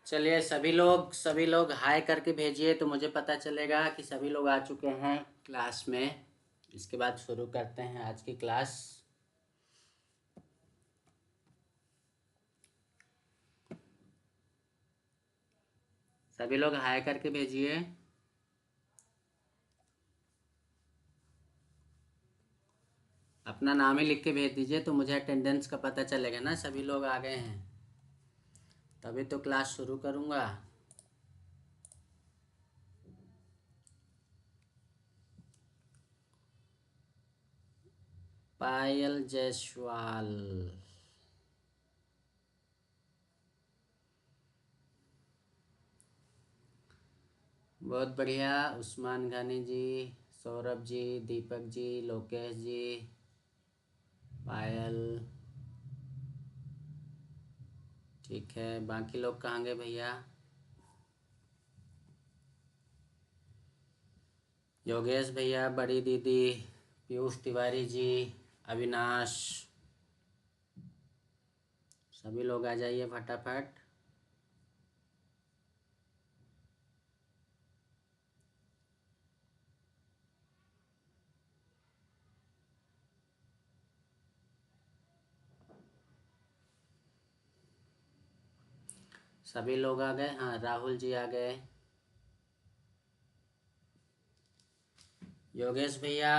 चलिए सभी लोग हाय करके भेजिए तो मुझे पता चलेगा कि सभी लोग आ चुके हैं क्लास में। इसके बाद शुरू करते हैं आज की क्लास। सभी लोग हाय करके भेजिए। अपना नाम ही लिख के भेज दीजिए तो मुझे अटेंडेंस का पता चलेगा ना, सभी लोग आ गए हैं तभी तो क्लास शुरू करूँगा। पायल जायसवाल, बहुत बढ़िया। उस्मान गानी जी, सौरभ जी, दीपक जी, लोकेश जी, पायल, ठीक है। बाकी लोग कहाँ गए भैया? योगेश भैया, बड़ी दीदी, पीयूष तिवारी जी, अविनाश, सभी लोग आ जाइए फटाफट। सभी लोग आ गए? हाँ, राहुल जी आ गए। योगेश भैया,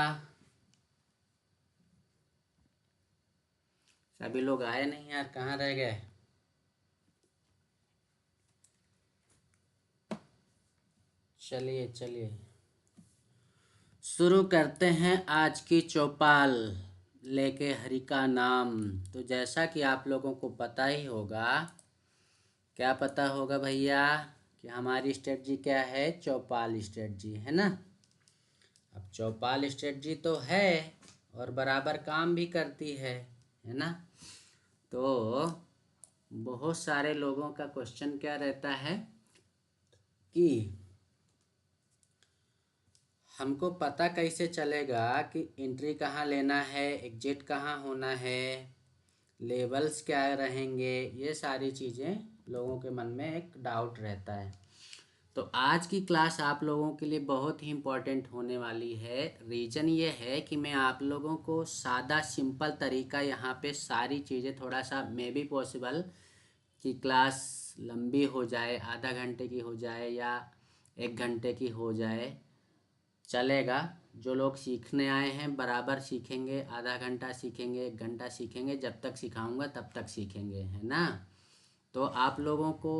सभी लोग आए नहीं यार, कहाँ रह गए? चलिए चलिए शुरू करते हैं आज की चौपाल। लेके हरि का नाम। तो जैसा कि आप लोगों को पता ही होगा, क्या पता होगा भैया कि हमारी स्ट्रेटजी क्या है? चौपाल स्ट्रेटजी है ना। अब चौपाल स्ट्रेटजी तो है और बराबर काम भी करती है ना। तो बहुत सारे लोगों का क्वेश्चन क्या रहता है कि हमको पता कैसे चलेगा कि एंट्री कहाँ लेना है, एग्जिट कहाँ होना है, लेवल्स क्या रहेंगे, ये सारी चीज़ें लोगों के मन में एक डाउट रहता है। तो आज की क्लास आप लोगों के लिए बहुत ही इम्पोर्टेंट होने वाली है। रीज़न ये है कि मैं आप लोगों को सादा सिंपल तरीका यहाँ पे सारी चीज़ें, थोड़ा सा मे बी पॉसिबल कि क्लास लंबी हो जाए, आधा घंटे की हो जाए या 1 घंटे की हो जाए, चलेगा। जो लोग सीखने आए हैं बराबर सीखेंगे, आधा घंटा सीखेंगे, 1 घंटा सीखेंगे, जब तक सिखाऊंगा तब तक सीखेंगे, है ना। तो आप लोगों को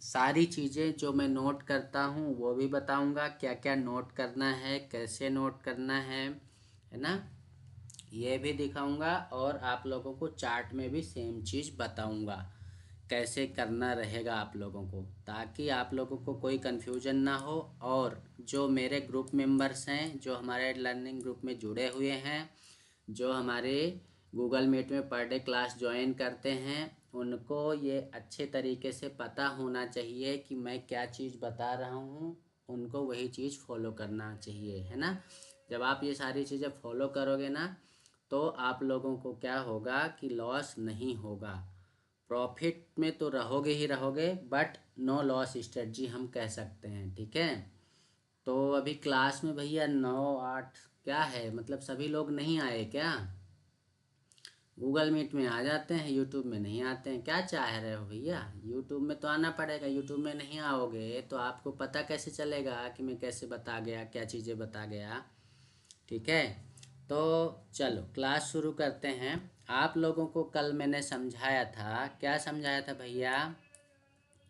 सारी चीज़ें जो मैं नोट करता हूँ वो भी बताऊंगा, क्या क्या नोट करना है, कैसे नोट करना है ना, ये भी दिखाऊंगा। और आप लोगों को चार्ट में भी सेम चीज़ बताऊंगा कैसे करना रहेगा आप लोगों को, ताकि आप लोगों को कोई कन्फ्यूजन ना हो। और जो मेरे ग्रुप मेंबर्स हैं, जो हमारे लर्निंग ग्रुप में जुड़े हुए हैं, जो हमारे गूगल मीट में पर डे क्लास ज्वाइन करते हैं, उनको ये अच्छे तरीके से पता होना चाहिए कि मैं क्या चीज़ बता रहा हूँ, उनको वही चीज़ फॉलो करना चाहिए, है ना। जब आप ये सारी चीज़ें फॉलो करोगे ना, तो आप लोगों को क्या होगा कि लॉस नहीं होगा। प्रॉफिट में तो रहोगे ही रहोगे, बट नो लॉस स्ट्रेटजी हम कह सकते हैं, ठीक है। तो अभी क्लास में भैया 9 8 क्या है, मतलब सभी लोग नहीं आए क्या? गूगल मीट में आ जाते हैं, यूट्यूब में नहीं आते हैं, क्या चाह रहे हो भैया? यूट्यूब में तो आना पड़ेगा, यूट्यूब में नहीं आओगे तो आपको पता कैसे चलेगा कि मैं कैसे बता गया, क्या चीज़ें बता गया, ठीक है। तो चलो क्लास शुरू करते हैं। आप लोगों को कल मैंने समझाया था, क्या समझाया था भैया,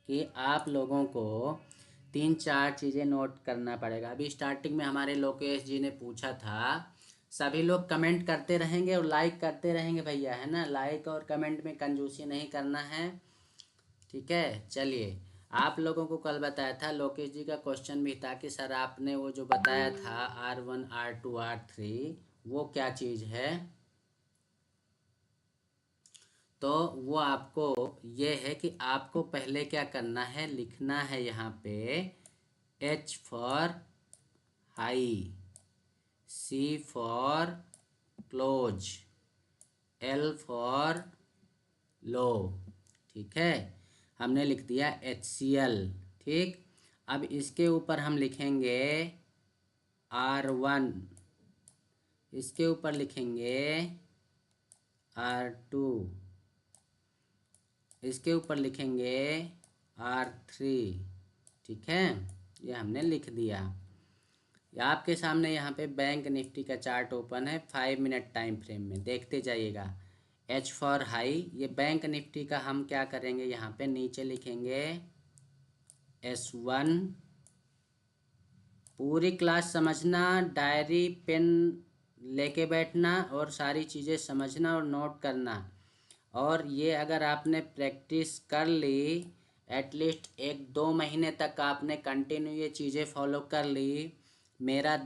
कि आप लोगों को 3 4 चीज़ें नोट करना पड़ेगा। अभी स्टार्टिंग में हमारे लोकेश जी ने पूछा था, सभी लोग कमेंट करते रहेंगे और लाइक करते रहेंगे भैया, है ना। लाइक और कमेंट में कंजूसी नहीं करना है, ठीक है। चलिए, आप लोगों को कल बताया था, लोकेश जी का क्वेश्चन भी था कि सर आपने वो जो बताया था R1 R2 R3, वो क्या चीज़ है। तो वो आपको ये है कि आपको पहले क्या करना है, लिखना है यहाँ पे H for high, C for close, L for low, ठीक है। हमने लिख दिया HCl। ठीक, अब इसके ऊपर हम लिखेंगे R1, इसके ऊपर लिखेंगे R2, इसके ऊपर लिखेंगे R3। ठीक है, ये हमने लिख दिया। आपके सामने यहाँ पे बैंक निफ्टी का चार्ट ओपन है 5 मिनट टाइम फ्रेम में, देखते जाइएगा। H फॉर हाई, ये बैंक निफ्टी का हम क्या करेंगे, यहाँ पे नीचे लिखेंगे S1। पूरी क्लास समझना, डायरी पेन लेके बैठना और सारी चीज़ें समझना और नोट करना। और ये अगर आपने प्रैक्टिस कर ली, एटलीस्ट 1-2 महीने तक आपने कंटिन्यू ये चीज़ें फॉलो कर ली, मेरा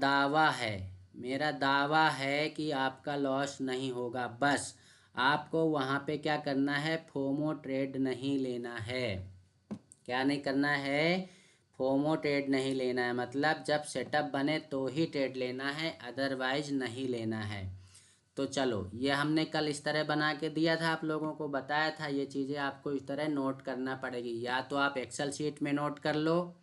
दावा है कि आपका लॉस नहीं होगा। बस आपको वहाँ पे क्या करना है, फोमो ट्रेड नहीं लेना है। क्या नहीं करना है, फोमो ट्रेड नहीं लेना है। मतलब जब सेटअप बने तो ही ट्रेड लेना है, अदरवाइज नहीं लेना है। तो चलो, ये हमने कल इस तरह बना के दिया था, आप लोगों को बताया था। ये चीज़ें आपको इस तरह नोट करना पड़ेगी, या तो आप एक्सेल शीट में नोट कर लो,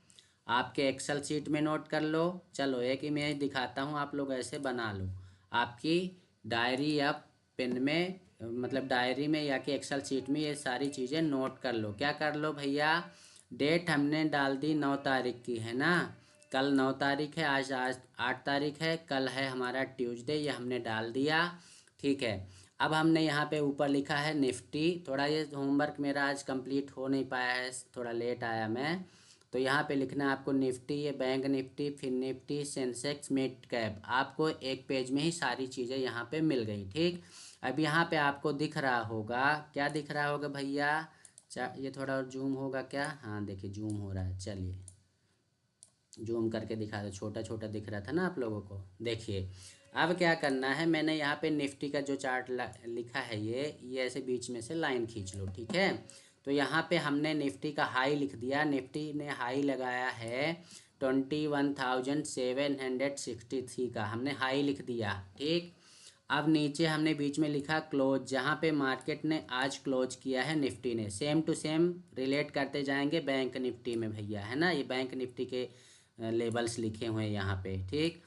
आपके एक्सेल शीट में नोट कर लो। चलो एक इमेज दिखाता हूँ, आप लोग ऐसे बना लो आपकी डायरी या पेन में, मतलब डायरी में या कि एक्सेल शीट में ये सारी चीज़ें नोट कर लो। क्या कर लो भैया, डेट हमने डाल दी 9 तारीख की, है ना। कल 9 तारीख है, आज 8 तारीख है, कल है हमारा ट्यूसडे, ये हमने डाल दिया। ठीक है, अब हमने यहाँ पे ऊपर लिखा है निफ्टी। थोड़ा ये होमवर्क मेरा आज कंप्लीट हो नहीं पाया है, थोड़ा लेट आया मैं। तो यहाँ पे लिखना है आपको निफ्टी, ये bank Nifty, fin Nifty, Sensex, mid cap. आपको एक पेज में ही सारी चीज़ें यहाँ पे मिल गई। ठीक, अब यहाँ पे आपको दिख रहा होगा, क्या दिख रहा होगा भैया, ये थोड़ा और जूम होगा क्या, हाँ देखिए जूम हो रहा है। चलिए जूम करके दिखा दो, छोटा छोटा दिख रहा था ना आप लोगों को। देखिए अब क्या करना है, मैंने यहाँ पे निफ्टी का जो चार्ट लिखा है, ये ऐसे बीच में से लाइन खींच लो। ठीक है, तो यहाँ पे हमने निफ्टी का हाई लिख दिया। निफ्टी ने हाई लगाया है 21,763 का, हमने हाई लिख दिया। ठीक, अब नीचे हमने बीच में लिखा क्लोज, जहाँ पे मार्केट ने आज क्लोज किया है निफ्टी ने। सेम टू सेम रिलेट करते जाएंगे बैंक निफ्टी में भैया, है ना। ये बैंक निफ्टी के लेवल्स लिखे हुए हैं यहाँ पे। ठीक,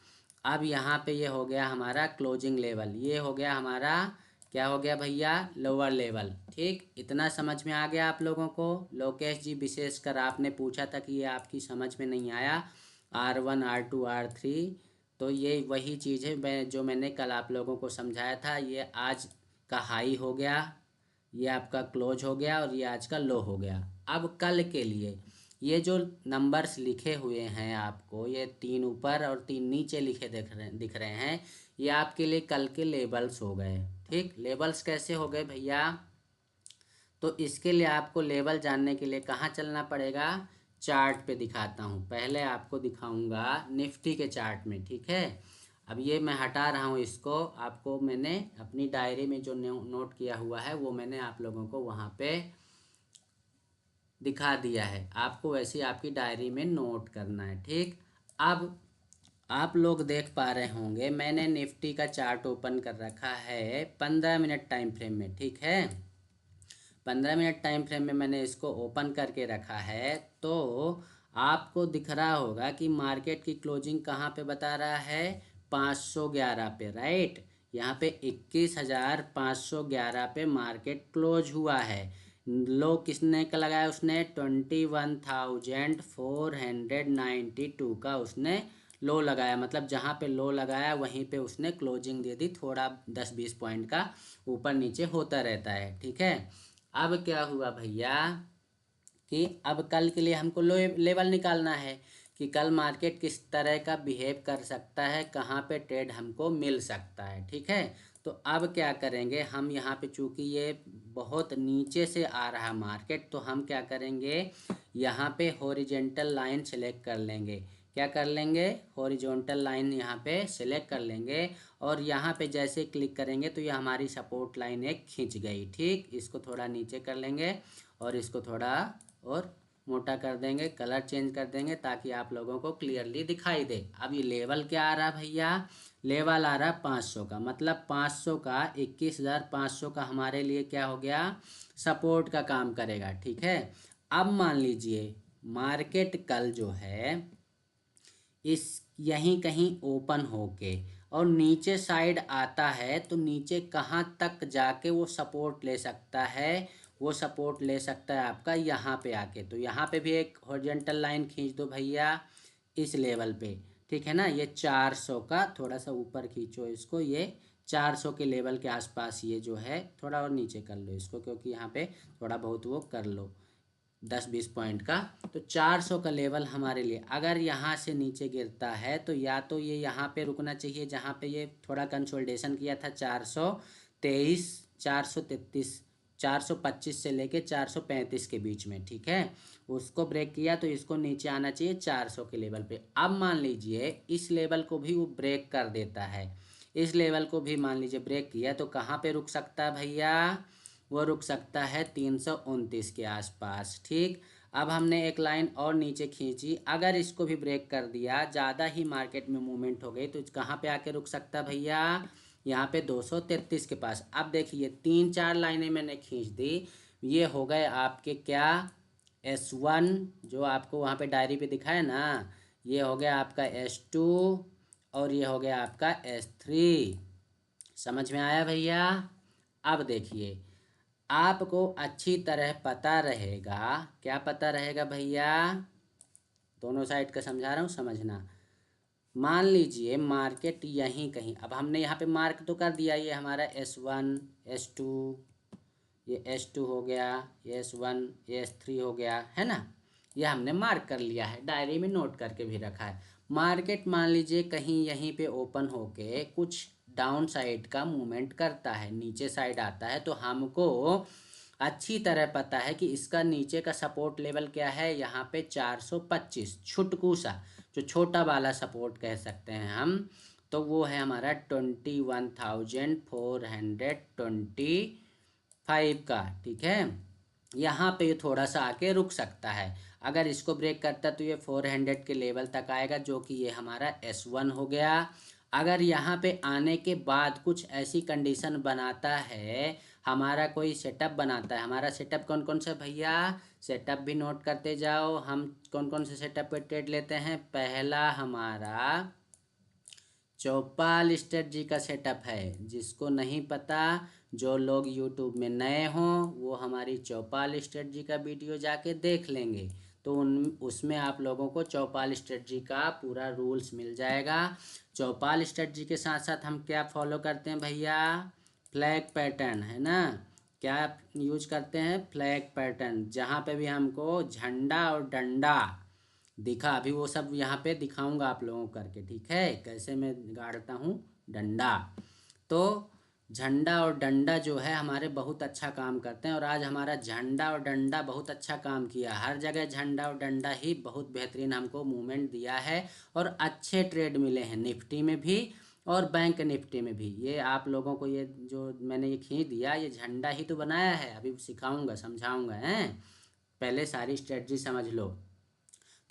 अब यहाँ पे ये हो गया हमारा क्लोजिंग लेवल, ये हो गया हमारा, क्या हो गया भैया, लोअर लेवल। ठीक, इतना समझ में आ गया आप लोगों को। लोकेश जी विशेषकर आपने पूछा था कि ये आपकी समझ में नहीं आया, R1 R2 R3, तो ये वही चीज़ है जो मैंने कल आप लोगों को समझाया था। ये आज का हाई हो गया, ये आपका क्लोज हो गया, और ये आज का लो हो गया। अब कल के लिए ये जो नंबर्स लिखे हुए हैं आपको, ये 3 ऊपर और 3 नीचे लिखे दिख रहे हैं, ये आपके लिए कल के लेबल्स हो गए। ठीक, लेबल्स कैसे हो गए भैया, तो इसके लिए आपको लेवल जानने के लिए कहाँ चलना पड़ेगा, चार्ट पे दिखाता हूँ। पहले आपको दिखाऊंगा निफ्टी के चार्ट में। ठीक है, अब ये मैं हटा रहा हूँ इसको, आपको मैंने अपनी डायरी में जो नोट किया हुआ है वो मैंने आप लोगों को वहाँ पे दिखा दिया है। आपको वैसे ही आपकी डायरी में नोट करना है। ठीक, अब आप लोग देख पा रहे होंगे मैंने निफ्टी का चार्ट ओपन कर रखा है 15 मिनट टाइम फ्रेम में। ठीक है, 15 मिनट टाइम फ्रेम में मैंने इसको ओपन करके रखा है। तो आपको दिख रहा होगा कि मार्केट की क्लोजिंग कहाँ पे बता रहा है, 511 पे, राइट। यहाँ पे 21,511 पे मार्केट क्लोज हुआ है। लो किसने का लगाया, उसने 21,492 का उसने लो लगाया। मतलब जहाँ पे लो लगाया वहीं पे उसने क्लोजिंग दे दी, थोड़ा 10-20 पॉइंट का ऊपर नीचे होता रहता है। ठीक है, अब क्या हुआ भैया कि अब कल के लिए हमको लेवल निकालना है कि कल मार्केट किस तरह का बिहेव कर सकता है, कहाँ पे ट्रेड हमको मिल सकता है। ठीक है, तो अब क्या करेंगे हम, यहाँ पे चूंकि ये बहुत नीचे से आ रहा मार्केट, तो हम क्या करेंगे, यहाँ पे हॉरिजेंटल लाइन सेलेक्ट कर लेंगे। क्या कर लेंगे, हॉरिजॉन्टल लाइन यहाँ पे सेलेक्ट कर लेंगे, और यहाँ पे जैसे क्लिक करेंगे तो ये हमारी सपोर्ट लाइन एक खींच गई। ठीक, इसको थोड़ा नीचे कर लेंगे और इसको थोड़ा और मोटा कर देंगे, कलर चेंज कर देंगे ताकि आप लोगों को क्लियरली दिखाई दे। अब ये लेवल क्या आ रहा भैया, लेवल आ रहा 500 का, मतलब 500 का 21,500 का हमारे लिए क्या हो गया, सपोर्ट का काम करेगा। ठीक है, अब मान लीजिए मार्केट कल जो है इस यहीं कहीं ओपन होके और नीचे साइड आता है तो नीचे कहाँ तक जाके वो सपोर्ट ले सकता है, वो सपोर्ट ले सकता है आपका यहाँ पे आके। तो यहाँ पे भी एक हॉरिजॉन्टल लाइन खींच दो भैया इस लेवल पे, ठीक है ना। ये 400 का थोड़ा सा ऊपर खींचो इसको, ये 400 के लेवल के आसपास ये जो है, थोड़ा और नीचे कर लो इसको क्योंकि यहाँ पे थोड़ा बहुत वो कर लो 10-20 पॉइंट का। तो 400 का लेवल हमारे लिए अगर यहाँ से नीचे गिरता है तो या तो ये यहाँ पे रुकना चाहिए जहाँ पे ये थोड़ा कंसोलिडेशन किया था 423, 433, 425 से लेके 435 के बीच में, ठीक है। उसको ब्रेक किया तो इसको नीचे आना चाहिए 400 के लेवल पे। अब मान लीजिए इस लेवल को भी वो ब्रेक कर देता है, इस लेवल को भी मान लीजिए ब्रेक किया तो कहाँ पे रुक सकता है भैया, वो रुक सकता है 329 के आसपास, ठीक। अब हमने एक लाइन और नीचे खींची, अगर इसको भी ब्रेक कर दिया, ज़्यादा ही मार्केट में मूवमेंट हो गई तो कहाँ पे आके रुक सकता है भैया, यहाँ पे 233 के पास। अब देखिए 3-4 लाइनें मैंने खींच दी, ये हो गए आपके क्या S1 जो आपको वहाँ पे डायरी पे दिखा है ना, ये हो गया आपका S2 और ये हो गया आपका S3। समझ में आया भैया। अब देखिए आपको अच्छी तरह पता रहेगा, क्या पता रहेगा भैया, दोनों साइड का समझा रहा हूँ समझना। मान लीजिए मार्केट यहीं कहीं, अब हमने यहाँ पे मार्क तो कर दिया, ये हमारा S1 S2, ये S2 हो गया, ये S1 ये S3 हो गया है ना, ये हमने मार्क कर लिया है, डायरी में नोट करके भी रखा है। मार्केट मान लीजिए कहीं यहीं पे ओपन होके कुछ डाउन साइड का मूवमेंट करता है, नीचे साइड आता है, तो हमको अच्छी तरह पता है कि इसका नीचे का सपोर्ट लेवल क्या है, यहाँ पे 425 छुटकू सा जो छोटा वाला सपोर्ट कह सकते हैं हम, तो वो है हमारा 21,425 का, ठीक है। यहाँ पे ये थोड़ा सा आके रुक सकता है, अगर इसको ब्रेक करता तो ये 400 के लेवल तक आएगा जो कि ये हमारा S1 हो गया। अगर यहाँ पे आने के बाद कुछ ऐसी कंडीशन बनाता है, हमारा कोई सेटअप बनाता है, हमारा सेटअप कौन कौन सा भैया, सेटअप भी नोट करते जाओ। हम कौन कौन से सेटअप पे ट्रेड लेते हैं, पहला हमारा चौपाल स्ट्रेटजी का सेटअप है, जिसको नहीं पता, जो लोग यूट्यूब में नए हों वो हमारी चौपाल स्ट्रेटजी का वीडियो जाके देख लेंगे, तो उसमें आप लोगों को चौपाल स्ट्रेटजी का पूरा रूल्स मिल जाएगा। चौपाल स्ट्रेटजी के साथ साथ हम क्या फॉलो करते हैं भैया, फ्लैग पैटर्न, है ना। क्या यूज करते हैं, फ्लैग पैटर्न, जहाँ पे भी हमको झंडा और डंडा दिखा, अभी वो सब यहाँ पे दिखाऊंगा आप लोगों को करके, ठीक है, कैसे मैं गाड़ता हूँ डंडा। तो झंडा और डंडा जो है हमारे बहुत अच्छा काम करते हैं, और आज हमारा झंडा और डंडा बहुत अच्छा काम किया, हर जगह झंडा और डंडा ही बहुत बेहतरीन हमको मूवमेंट दिया है, और अच्छे ट्रेड मिले हैं निफ्टी में भी और बैंक निफ्टी में भी। ये आप लोगों को ये जो मैंने ये खींच दिया, ये झंडा ही तो बनाया है, अभी सिखाऊंगा समझाऊंगा हैं, पहले सारी स्ट्रेटजी समझ लो।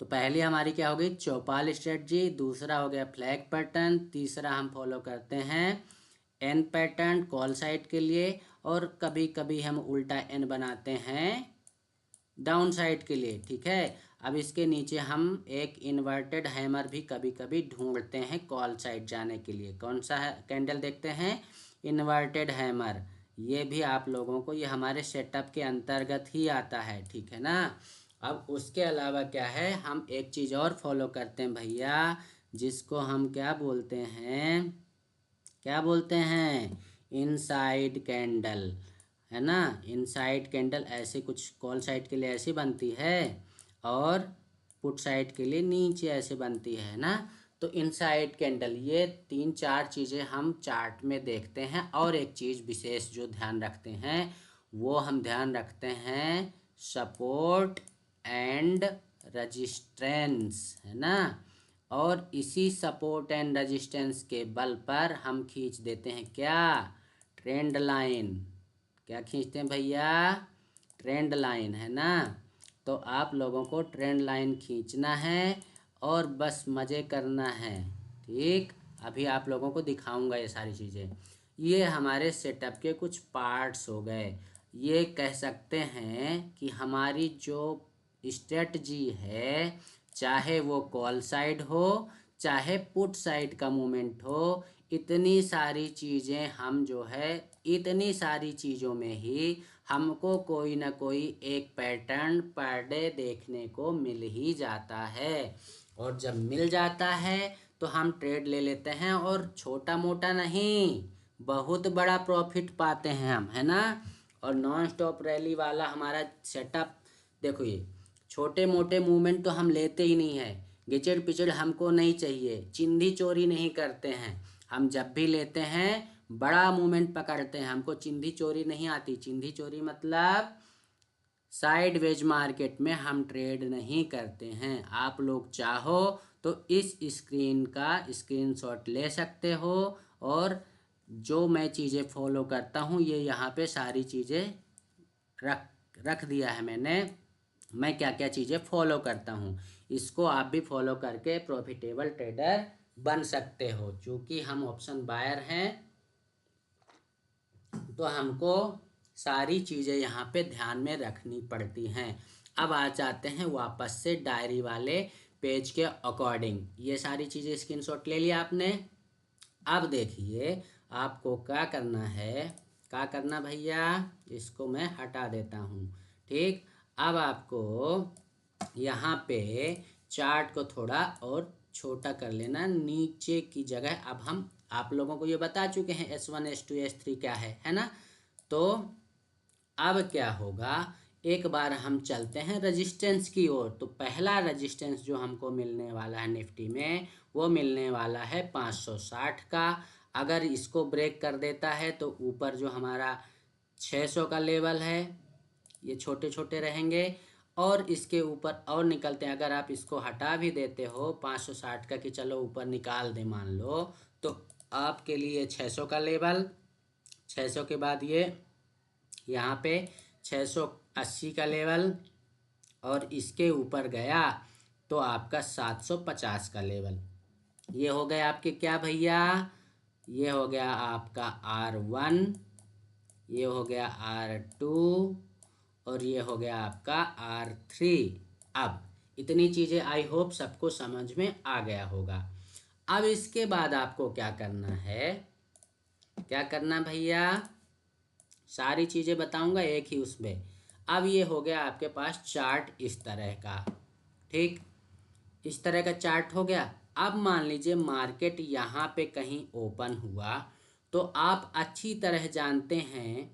तो पहली हमारी क्या हो गई, चौपाल स्ट्रेटजी, दूसरा हो गया फ्लैग पैटर्न, तीसरा हम फॉलो करते हैं एन पैटर्न कॉल साइड के लिए, और कभी कभी हम उल्टा एन बनाते हैं डाउन साइड के लिए, ठीक है। अब इसके नीचे हम एक इन्वर्टेड हैमर भी कभी कभी ढूंढते हैं कॉल साइड जाने के लिए, कौन सा है कैंडल देखते हैं, इन्वर्टेड हैमर, ये भी आप लोगों को ये हमारे सेटअप के अंतर्गत ही आता है, ठीक है ना। अब उसके अलावा क्या है, हम एक चीज़ और फॉलो करते हैं भैया, जिसको हम क्या बोलते हैं, क्या बोलते हैं, इनसाइड कैंडल, है ना। इनसाइड कैंडल ऐसे कुछ कॉल साइड के लिए ऐसी बनती है और पुट साइड के लिए नीचे ऐसे बनती है ना। तो इनसाइड कैंडल, ये 3-4 चीज़ें हम चार्ट में देखते हैं, और एक चीज़ विशेष जो ध्यान रखते हैं वो हम ध्यान रखते हैं सपोर्ट एंड रजिस्टेंस, है ना। और इसी सपोर्ट एंड रेजिस्टेंस के बल पर हम खींच देते हैं क्या, ट्रेंड लाइन, क्या खींचते हैं भैया, ट्रेंड लाइन, है ना। तो आप लोगों को ट्रेंड लाइन खींचना है और बस मज़े करना है, ठीक। अभी आप लोगों को दिखाऊंगा ये सारी चीज़ें। ये हमारे सेटअप के कुछ पार्ट्स हो गए, ये कह सकते हैं कि हमारी जो स्ट्रेटजी है, चाहे वो कॉल साइड हो चाहे पुट साइड का मूवमेंट हो, इतनी सारी चीज़ें हम जो है इतनी सारी चीज़ों में ही हमको कोई ना कोई एक पैटर्न पर डे देखने को मिल ही जाता है। और जब मिल जाता है तो हम ट्रेड ले लेते हैं, और छोटा मोटा नहीं, बहुत बड़ा प्रॉफिट पाते हैं हम, है ना। और नॉन स्टॉप रैली वाला हमारा सेटअप देखो, ये छोटे मोटे मूवमेंट तो हम लेते ही नहीं है, गिचड़ पिचड़ हमको नहीं चाहिए, चिंधी चोरी नहीं करते हैं हम। जब भी लेते हैं बड़ा मूवमेंट पकड़ते हैं, हमको चिंधी चोरी नहीं आती। चिंधी चोरी मतलब साइडवेज मार्केट में हम ट्रेड नहीं करते हैं। आप लोग चाहो तो इस स्क्रीन का स्क्रीनशॉट ले सकते हो, और जो मैं चीज़ें फॉलो करता हूँ ये यहाँ पे सारी चीज़ें रख दिया है मैंने, मैं क्या क्या चीज़ें फॉलो करता हूँ। इसको आप भी फॉलो करके प्रॉफिटेबल ट्रेडर बन सकते हो। चूँकि हम ऑप्शन बायर हैं तो हमको सारी चीज़ें यहाँ पे ध्यान में रखनी पड़ती हैं। अब आ जाते हैं वापस से डायरी वाले पेज के अकॉर्डिंग। ये सारी चीज़ें स्क्रीनशॉट ले लिया आपने। अब देखिए आपको क्या करना है, क्या करना भैया, इसको मैं हटा देता हूँ। ठीक, अब आपको यहाँ पे चार्ट को थोड़ा और छोटा कर लेना नीचे की जगह। अब हम आप लोगों को ये बता चुके हैं S1 S2 S3 क्या है ना। तो अब क्या होगा, एक बार हम चलते हैं रेजिस्टेंस की ओर। तो पहला रेजिस्टेंस जो हमको मिलने वाला है निफ्टी में, वो मिलने वाला है 560 का। अगर इसको ब्रेक कर देता है तो ऊपर जो हमारा 600 का लेवल है, ये छोटे छोटे रहेंगे, और इसके ऊपर और निकलते हैं। अगर आप इसको हटा भी देते हो 560 का, कि चलो ऊपर निकाल दे मान लो, तो आपके लिए 600 का लेवल, 600 के बाद ये यहाँ पे 680 का लेवल, और इसके ऊपर गया तो आपका 750 का लेवल। ये हो गया आपके क्या भैया, ये हो गया आपका R1, ये हो गया R2, और ये हो गया आपका R3। अब इतनी चीज़ें आई होप सबको समझ में आ गया होगा। अब इसके बाद आपको क्या करना है, क्या करना भैया, सारी चीज़ें बताऊंगा एक ही उसमें। अब ये हो गया आपके पास चार्ट इस तरह का, ठीक, इस तरह का चार्ट हो गया। अब मान लीजिए मार्केट यहाँ पे कहीं ओपन हुआ, तो आप अच्छी तरह जानते हैं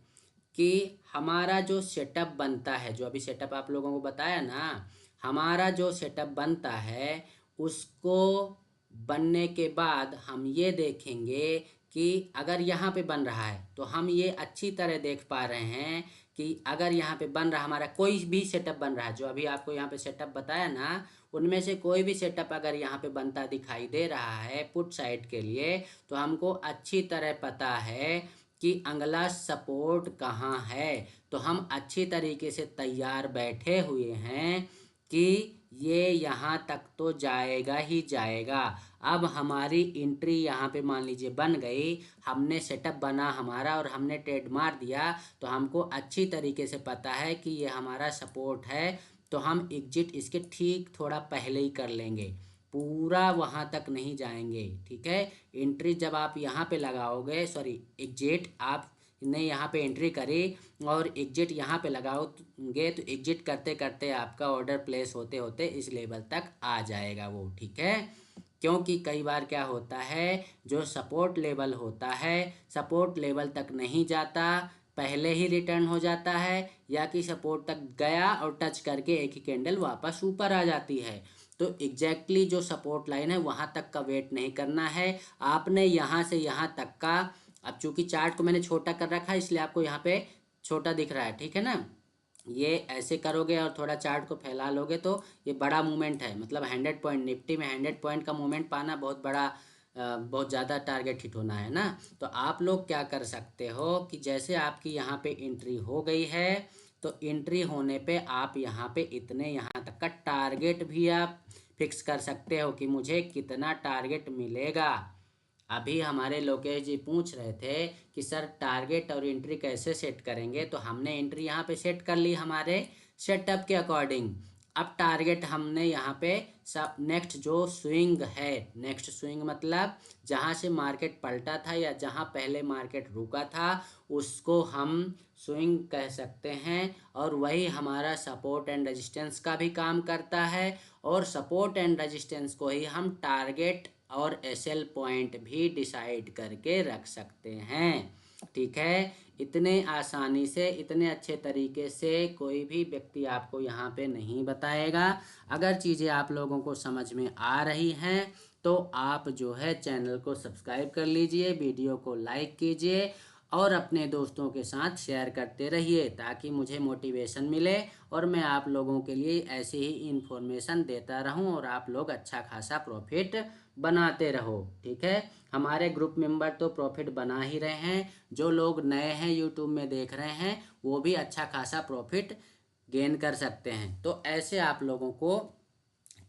कि हमारा जो सेटअप बनता है, जो अभी सेटअप आप लोगों को बताया ना, हमारा जो सेटअप बनता है उसको बनने के बाद हम ये देखेंगे कि अगर यहाँ पे बन रहा है तो हम ये अच्छी तरह देख पा रहे हैं कि अगर यहाँ पे बन रहा, हमारा कोई भी सेटअप बन रहा है, जो अभी आपको यहाँ पे सेटअप बताया ना, उनमें से कोई भी सेटअप अगर यहाँ पे बनता दिखाई दे रहा है पुट साइड के लिए, तो हमको अच्छी तरह पता है कि अगला सपोर्ट कहाँ है। तो हम अच्छी तरीके से तैयार बैठे हुए हैं कि ये यहाँ तक तो जाएगा ही जाएगा। अब हमारी एंट्री यहाँ पे मान लीजिए बन गई, हमने सेटअप बना हमारा और हमने ट्रेड मार दिया, तो हमको अच्छी तरीके से पता है कि ये हमारा सपोर्ट है, तो हम एग्जिट इसके ठीक थोड़ा पहले ही कर लेंगे, पूरा वहाँ तक नहीं जाएंगे। ठीक है, एंट्री जब आप यहाँ पे लगाओगे, सॉरी एग्जिट आपने यहाँ पे एंट्री करी और एग्जिट यहाँ पे लगाओगे, तो एग्जिट करते करते आपका ऑर्डर प्लेस होते होते इस लेवल तक आ जाएगा वो। ठीक है, क्योंकि कई बार क्या होता है, जो सपोर्ट लेवल होता है सपोर्ट लेवल तक नहीं जाता, पहले ही रिटर्न हो जाता है, या कि सपोर्ट तक गया और टच करके एक ही कैंडल वापस ऊपर आ जाती है। तो एग्जैक्टली जो सपोर्ट लाइन है वहाँ तक का वेट नहीं करना है आपने, यहाँ से यहाँ तक का। अब चूंकि चार्ट को मैंने छोटा कर रखा है इसलिए आपको यहाँ पे छोटा दिख रहा है, ठीक है ना। ये ऐसे करोगे और थोड़ा चार्ट को फैला लोगे तो ये बड़ा मूवमेंट है, मतलब 100 पॉइंट, निफ्टी में 100 पॉइंट का मूवमेंट पाना बहुत बड़ा, बहुत ज़्यादा टारगेट हिट होना है ना। तो आप लोग क्या कर सकते हो कि जैसे आपकी यहाँ पे एंट्री हो गई है, तो एंट्री होने पे आप यहाँ पे इतने यहाँ तक का टारगेट भी आप फिक्स कर सकते हो कि मुझे कितना टारगेट मिलेगा। अभी हमारे लोकेश जी पूछ रहे थे कि सर टारगेट और एंट्री कैसे सेट करेंगे, तो हमने एंट्री यहाँ पे सेट कर ली हमारे सेटअप के अकॉर्डिंग। अब टारगेट हमने यहाँ पे सब नेक्स्ट जो स्विंग है, नेक्स्ट स्विंग मतलब जहाँ से मार्केट पलटा था या जहाँ पहले मार्केट रुका था उसको हम स्विंग कह सकते हैं, और वही हमारा सपोर्ट एंड रेजिस्टेंस का भी काम करता है, और सपोर्ट एंड रेजिस्टेंस को ही हम टारगेट और एसएल पॉइंट भी डिसाइड करके रख सकते हैं। ठीक है, इतने आसानी से, इतने अच्छे तरीके से कोई भी व्यक्ति आपको यहाँ पे नहीं बताएगा। अगर चीज़ें आप लोगों को समझ में आ रही हैं तो आप जो है चैनल को सब्सक्राइब कर लीजिए, वीडियो को लाइक कीजिए और अपने दोस्तों के साथ शेयर करते रहिए ताकि मुझे मोटिवेशन मिले और मैं आप लोगों के लिए ऐसे ही इन्फॉर्मेशन देता रहूं और आप लोग अच्छा खासा प्रॉफिट बनाते रहो। ठीक है, हमारे ग्रुप मेंबर तो प्रॉफिट बना ही रहे हैं, जो लोग नए हैं यूट्यूब में देख रहे हैं वो भी अच्छा खासा प्रॉफिट गेन कर सकते हैं। तो ऐसे आप लोगों को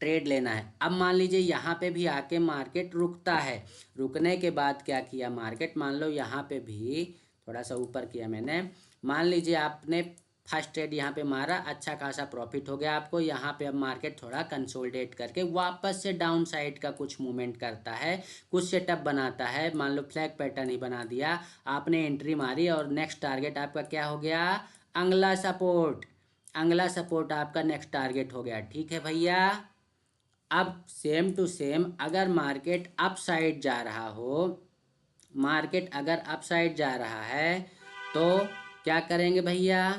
ट्रेड लेना है। अब मान लीजिए यहाँ पे भी आके मार्केट रुकता है, रुकने के बाद क्या किया मार्केट, मान लो यहाँ पे भी थोड़ा सा ऊपर किया मैंने, मान लीजिए आपने फर्स्ट ट्रेड यहाँ पे मारा, अच्छा खासा प्रॉफिट हो गया आपको। यहाँ पे अब मार्केट थोड़ा कंसोलिडेट करके वापस से डाउन साइड का कुछ मूवमेंट करता है, कुछ सेटअप बनाता है, मान लो फ्लैग पैटर्न ही बना दिया, आपने एंट्री मारी और नेक्स्ट टारगेट आपका क्या हो गया, अगला सपोर्ट, अगला सपोर्ट आपका नेक्स्ट टारगेट हो गया। ठीक है भैया, अब सेम टू सेम अगर मार्केट अप साइड जा रहा हो, मार्केट अगर अप साइड जा रहा है तो क्या करेंगे भैया,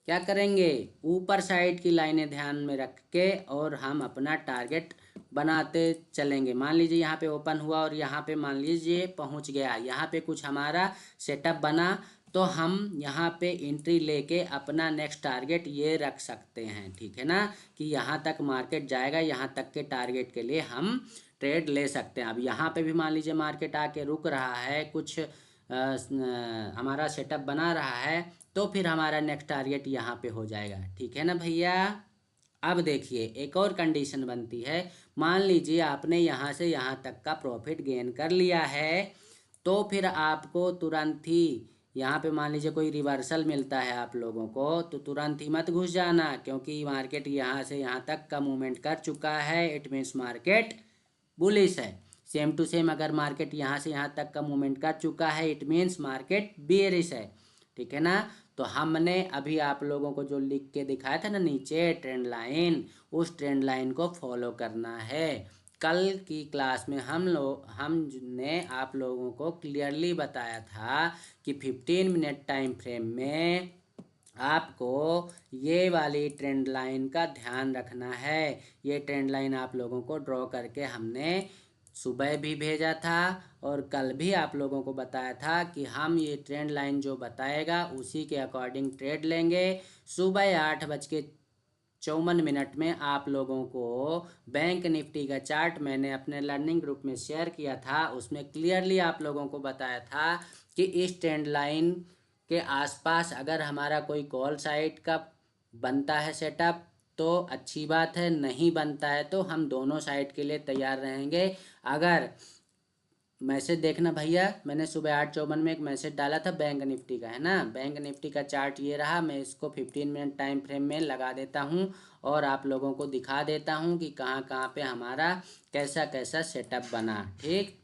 क्या करेंगे, ऊपर साइड की लाइनें ध्यान में रख के और हम अपना टारगेट बनाते चलेंगे। मान लीजिए यहाँ पे ओपन हुआ और यहाँ पे मान लीजिए पहुँच गया, यहाँ पे कुछ हमारा सेटअप बना तो हम यहाँ पे एंट्री लेके अपना नेक्स्ट टारगेट ये रख सकते हैं। ठीक है ना, कि यहाँ तक मार्केट जाएगा, यहाँ तक के टारगेट के लिए हम ट्रेड ले सकते हैं। अब यहाँ पे भी मान लीजिए मार्केट आके रुक रहा है, कुछ हमारा सेटअप बना रहा है तो फिर हमारा नेक्स्ट टारगेट यहाँ पे हो जाएगा। ठीक है ना भैया। अब देखिए एक और कंडीशन बनती है, मान लीजिए आपने यहाँ से यहाँ तक का प्रॉफिट गेन कर लिया है तो फिर आपको तुरंत ही यहाँ पे मान लीजिए कोई रिवर्सल मिलता है आप लोगों को तो तुरंत ही मत घुस जाना, क्योंकि मार्केट यहाँ से यहाँ तक का मूवमेंट कर चुका है, इट मीन्स मार्केट बुलिश है। सेम टू सेम अगर मार्केट यहाँ से यहाँ तक का मूवमेंट कर चुका है इट मीन्स मार्केट बेयरिश है। ठीक है ना, तो हमने अभी आप लोगों को जो लिख के दिखाया था ना नीचे ट्रेंड लाइन, उस ट्रेंड लाइन को फॉलो करना है। कल की क्लास में हमने आप लोगों को क्लियरली बताया था कि 15 मिनट टाइम फ्रेम में आपको ये वाली ट्रेंड लाइन का ध्यान रखना है। ये ट्रेंड लाइन आप लोगों को ड्रॉ करके हमने सुबह भी भेजा था और कल भी आप लोगों को बताया था कि हम ये ट्रेंड लाइन जो बताएगा उसी के अकॉर्डिंग ट्रेड लेंगे। सुबह 8:54 में आप लोगों को बैंक निफ्टी का चार्ट मैंने अपने लर्निंग ग्रुप में शेयर किया था, उसमें क्लियरली आप लोगों को बताया था कि इस ट्रेंड लाइन के आसपास अगर हमारा कोई कॉल साइड का बनता है सेटअप तो अच्छी बात है, नहीं बनता है तो हम दोनों साइड के लिए तैयार रहेंगे। अगर मैसेज देखना भैया, मैंने सुबह 8:54 में एक मैसेज डाला था बैंक निफ्टी का, है ना, बैंक निफ्टी का चार्ट ये रहा, मैं इसको 15 मिनट टाइम फ्रेम में लगा देता हूँ और आप लोगों को दिखा देता हूँ कि कहाँ कहाँ पे हमारा कैसा कैसा सेटअप बना। ठीक,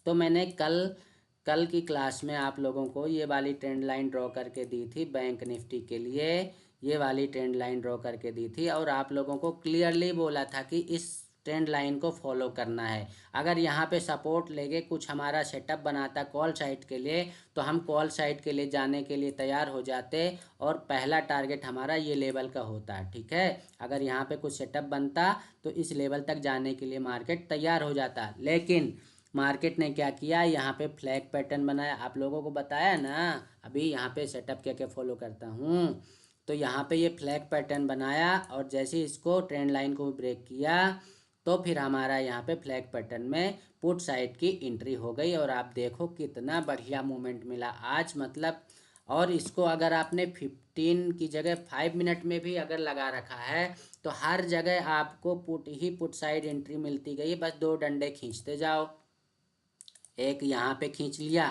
तो मैंने कल की क्लास में आप लोगों को ये वाली ट्रेंड लाइन ड्रॉ करके दी थी बैंक निफ्टी के लिए, ये वाली ट्रेंड लाइन ड्रॉ करके दी थी और आप लोगों को क्लियरली बोला था कि इस ट्रेंड लाइन को फॉलो करना है। अगर यहाँ पे सपोर्ट लेके कुछ हमारा सेटअप बनाता कॉल साइड के लिए तो हम कॉल साइड के लिए जाने के लिए तैयार हो जाते और पहला टारगेट हमारा ये लेवल का होता है। ठीक है, अगर यहाँ पे कुछ सेटअप बनता तो इस लेवल तक जाने के लिए मार्केट तैयार हो जाता, लेकिन मार्केट ने क्या किया, यहाँ पे फ्लैग पैटर्न बनाया, आप लोगों को बताया ना अभी यहाँ पे सेटअप क्या क्या फॉलो करता हूँ। तो यहाँ पे ये फ्लैग पैटर्न बनाया और जैसे इसको ट्रेंड लाइन को ब्रेक किया तो फिर हमारा यहाँ पे फ्लैग पैटर्न में पुट साइड की एंट्री हो गई और आप देखो कितना बढ़िया मूवमेंट मिला आज, मतलब। और इसको अगर आपने 15 की जगह 5 मिनट में भी अगर लगा रखा है तो हर जगह आपको पुट साइड एंट्री मिलती गई, बस दो डंडे खींचते जाओ। एक यहाँ पे खींच लिया,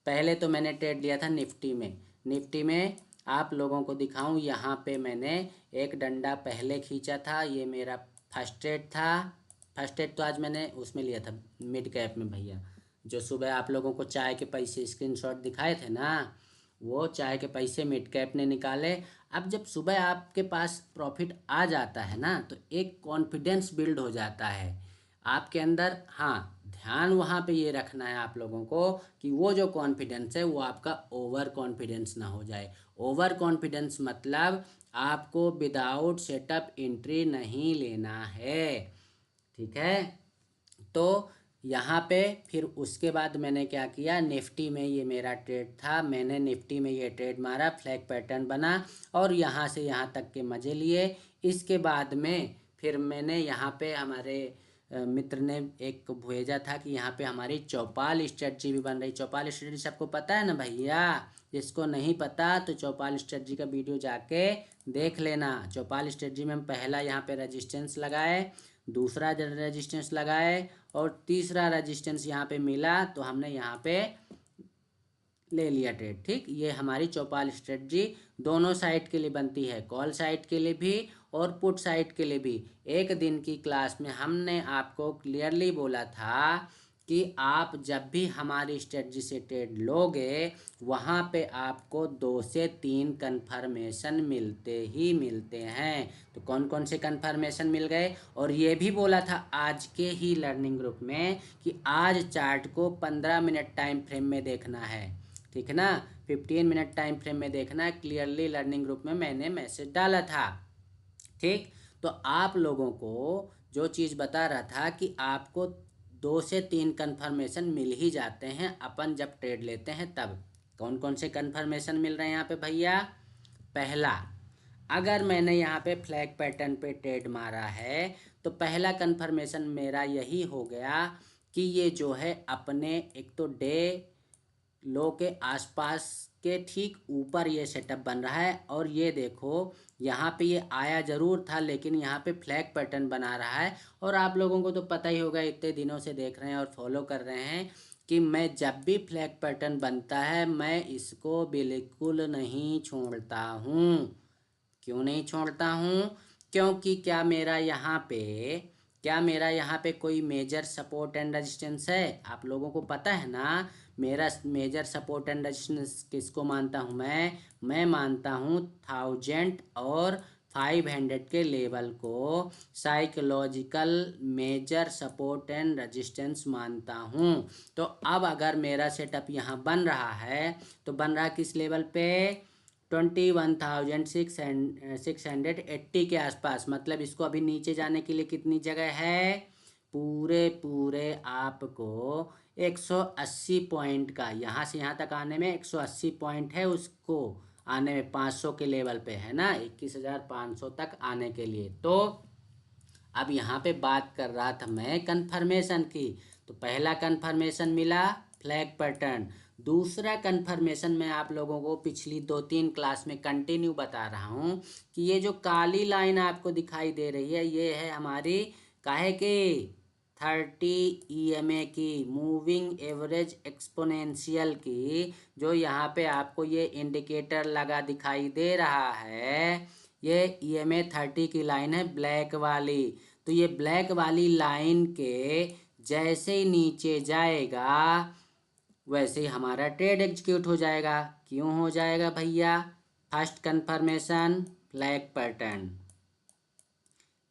पहले तो मैंने ट्रेड लिया था निफ्टी में आप लोगों को दिखाऊं, यहाँ पे मैंने एक डंडा पहले खींचा था, ये मेरा फर्स्ट ट्रेड था। फर्स्ट ट्रेड तो आज मैंने उसमें लिया था मिड कैप में भैया, जो सुबह आप लोगों को चाय के पैसे स्क्रीनशॉट दिखाए थे ना, वो चाय के पैसे मिड कैप ने निकाले। अब जब सुबह आपके पास प्रॉफिट आ जाता है ना, तो एक कॉन्फिडेंस बिल्ड हो जाता है आपके अंदर। हाँ, ध्यान वहाँ पे ये रखना है आप लोगों को कि वो जो कॉन्फिडेंस है वो आपका ओवर कॉन्फिडेंस ना हो जाए। ओवर कॉन्फिडेंस मतलब आपको विदाउट सेटअप एंट्री नहीं लेना है, ठीक है। तो यहाँ पे फिर उसके बाद मैंने क्या किया, निफ्टी में ये मेरा ट्रेड था, मैंने निफ्टी में ये ट्रेड मारा, फ्लैग पैटर्न बना और यहाँ से यहाँ तक के मज़े लिए। इसके बाद में फिर मैंने यहाँ पे हमारे मित्र ने एक भेजा था कि यहाँ पे हमारी चौपाल स्ट्रेटजी भी बन रही। चौपाल स्ट्रेटजी सबको पता है ना भैया? जिसको नहीं पता तो चौपाल स्ट्रेटजी का वीडियो जाके देख लेना। चौपाल स्ट्रेटजी में हम पहला यहाँ पे रेजिस्टेंस लगाए, दूसरा रेजिस्टेंस लगाए और तीसरा रेजिस्टेंस यहाँ पे मिला तो हमने यहाँ पे ले लिया ट्रेड, ठीक। ये हमारी चौपाल स्ट्रेटजी दोनों साइड के लिए बनती है, कॉल साइड के लिए भी और पुट साइड के लिए भी। एक दिन की क्लास में हमने आपको क्लियरली बोला था कि आप जब भी हमारी स्ट्रेटजी से ट्रेड लोगे वहाँ पे आपको 2 से 3 कन्फर्मेशन मिलते ही मिलते हैं। तो कौन कौन से कन्फर्मेशन मिल गए? और ये भी बोला था आज के ही लर्निंग ग्रुप में कि आज चार्ट को 15 मिनट टाइम फ्रेम में देखना है, ठीक है ना। 15 मिनट टाइम फ्रेम में देखना है, क्लियरली लर्निंग ग्रुप में मैंने मैसेज डाला था, ठीक। तो आप लोगों को जो चीज़ बता रहा था कि आपको 2 से 3 कन्फर्मेशन मिल ही जाते हैं अपन जब ट्रेड लेते हैं तब। कौन कौन से कन्फर्मेशन मिल रहे हैं यहाँ पे भैया? पहला, अगर मैंने यहाँ पे फ्लैग पैटर्न पे ट्रेड मारा है तो पहला कन्फर्मेशन मेरा यही हो गया कि ये जो है अपने एक तो डे लो के आसपास के ठीक ऊपर ये सेटअप बन रहा है। और ये देखो यहाँ पे ये आया ज़रूर था लेकिन यहाँ पे फ्लैग पैटर्न बना रहा है। और आप लोगों को तो पता ही होगा, इतने दिनों से देख रहे हैं और फॉलो कर रहे हैं कि मैं जब भी फ्लैग पैटर्न बनता है मैं इसको बिल्कुल नहीं छोड़ता हूँ। क्यों नहीं छोड़ता हूँ? क्योंकि क्या मेरा यहाँ पे कोई मेजर सपोर्ट एंड रेजिस्टेंस है? आप लोगों को पता है ना, मेरा मेजर सपोर्ट एंड रेजिस्टेंस किसको मानता हूँ मैं मानता हूँ 1000 और 500 के लेवल को psychological major support and resistance मानता हूँ। तो अब अगर मेरा सेटअप यहाँ बन रहा है तो बन रहा किस लेवल पे? 21,680 के आसपास। मतलब इसको अभी नीचे जाने के लिए कितनी जगह है? पूरे आपको 180 पॉइंट का, यहाँ से यहाँ तक आने में 180 पॉइंट है, उसको आने में 500 के लेवल पे है ना, 21,500 तक आने के लिए। तो अब यहाँ पे बात कर रहा था मैं कन्फर्मेशन की। तो पहला कन्फर्मेशन मिला फ्लैग पैटर्न। दूसरा कन्फर्मेशन मैं आप लोगों को पिछली 2-3 क्लास में कंटिन्यू बता रहा हूँ कि ये जो काली लाइन आपको दिखाई दे रही है ये है हमारी काहे की 30 EMA की, मूविंग एवरेज एक्सपोनेंशियल की। जो यहाँ पे आपको ये इंडिकेटर लगा दिखाई दे रहा है, ये EMA 30 की लाइन है, ब्लैक वाली। तो ये ब्लैक वाली लाइन के जैसे ही नीचे जाएगा वैसे ही हमारा ट्रेड एग्जीक्यूट हो जाएगा। क्यों हो जाएगा भैया? First confirmation flag pattern.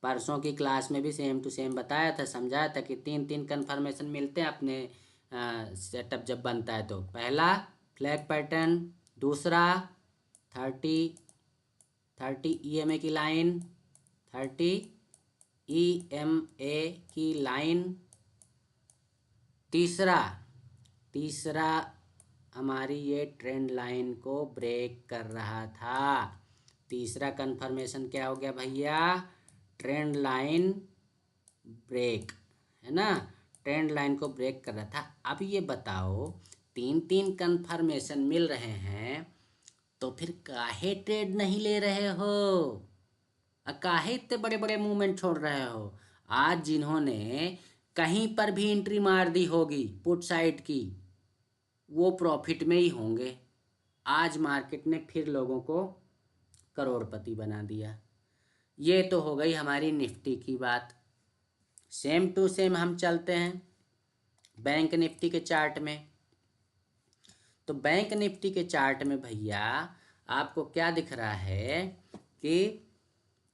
परसों की क्लास में भी सेम टू सेम बताया था, समझाया था कि 3 कन्फर्मेशन मिलते हैं अपने सेटअप जब बनता है। तो पहला फ्लैग पैटर्न, दूसरा 30 EMA की लाइन, 30 EMA की लाइन, तीसरा हमारी ये ट्रेंड लाइन को ब्रेक कर रहा था। तीसरा कन्फर्मेशन क्या हो गया भैया? ट्रेंड लाइन ब्रेक, है ना, ट्रेंड लाइन को ब्रेक कर रहा था। अब ये बताओ 3 कन्फर्मेशन मिल रहे हैं तो फिर काहे ट्रेड नहीं ले रहे हो? काहे इतने बड़े बड़े मूवमेंट छोड़ रहे हो? आज जिन्होंने कहीं पर भी एंट्री मार दी होगी पुट साइड की वो प्रॉफिट में ही होंगे। आज मार्केट ने फिर लोगों को करोड़पति बना दिया। ये तो हो गई हमारी निफ्टी की बात। सेम टू सेम हम चलते हैं बैंक निफ्टी के चार्ट में। तो बैंक निफ्टी के चार्ट में भैया आपको क्या दिख रहा है कि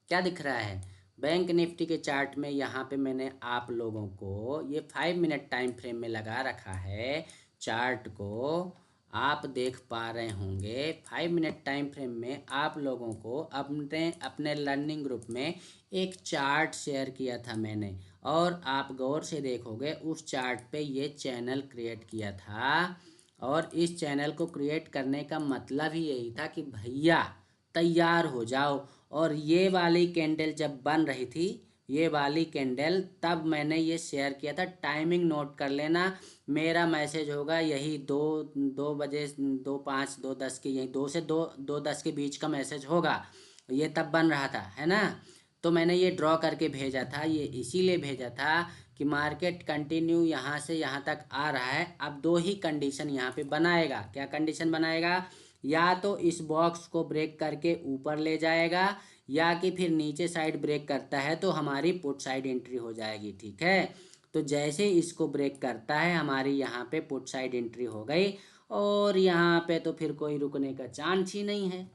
क्या दिख रहा है, बैंक निफ्टी के चार्ट में यहाँ पे मैंने आप लोगों को ये 5 मिनट टाइम फ्रेम में लगा रखा है चार्ट को। आप देख पा रहे होंगे 5 मिनट टाइम फ्रेम में आप लोगों को अपने अपने लर्निंग ग्रुप में एक चार्ट शेयर किया था मैंने, और आप गौर से देखोगे उस चार्ट पे ये चैनल क्रिएट किया था। और इस चैनल को क्रिएट करने का मतलब ही यही था कि भैया तैयार हो जाओ। और ये वाली कैंडल जब बन रही थी, ये वाली कैंडल, तब मैंने ये शेयर किया था। टाइमिंग नोट कर लेना, मेरा मैसेज होगा यही 2 बजे 2:05 2:10 के, यही 2 से 2:10 के बीच का मैसेज होगा। ये तब बन रहा था, है ना। तो मैंने ये ड्रॉ करके भेजा था, ये इसीलिए भेजा था कि मार्केट कंटिन्यू यहाँ से यहाँ तक आ रहा है। अब दो ही कंडीशन यहाँ पे बनाएगा। क्या कंडीशन बनाएगा? या तो इस बॉक्स को ब्रेक करके ऊपर ले जाएगा, या कि फिर नीचे साइड ब्रेक करता है तो हमारी पुट साइड एंट्री हो जाएगी। ठीक है, तो जैसे इसको ब्रेक करता है हमारी यहाँ पे पुट साइड एंट्री हो गई, और यहाँ पे तो फिर कोई रुकने का चांस ही नहीं है।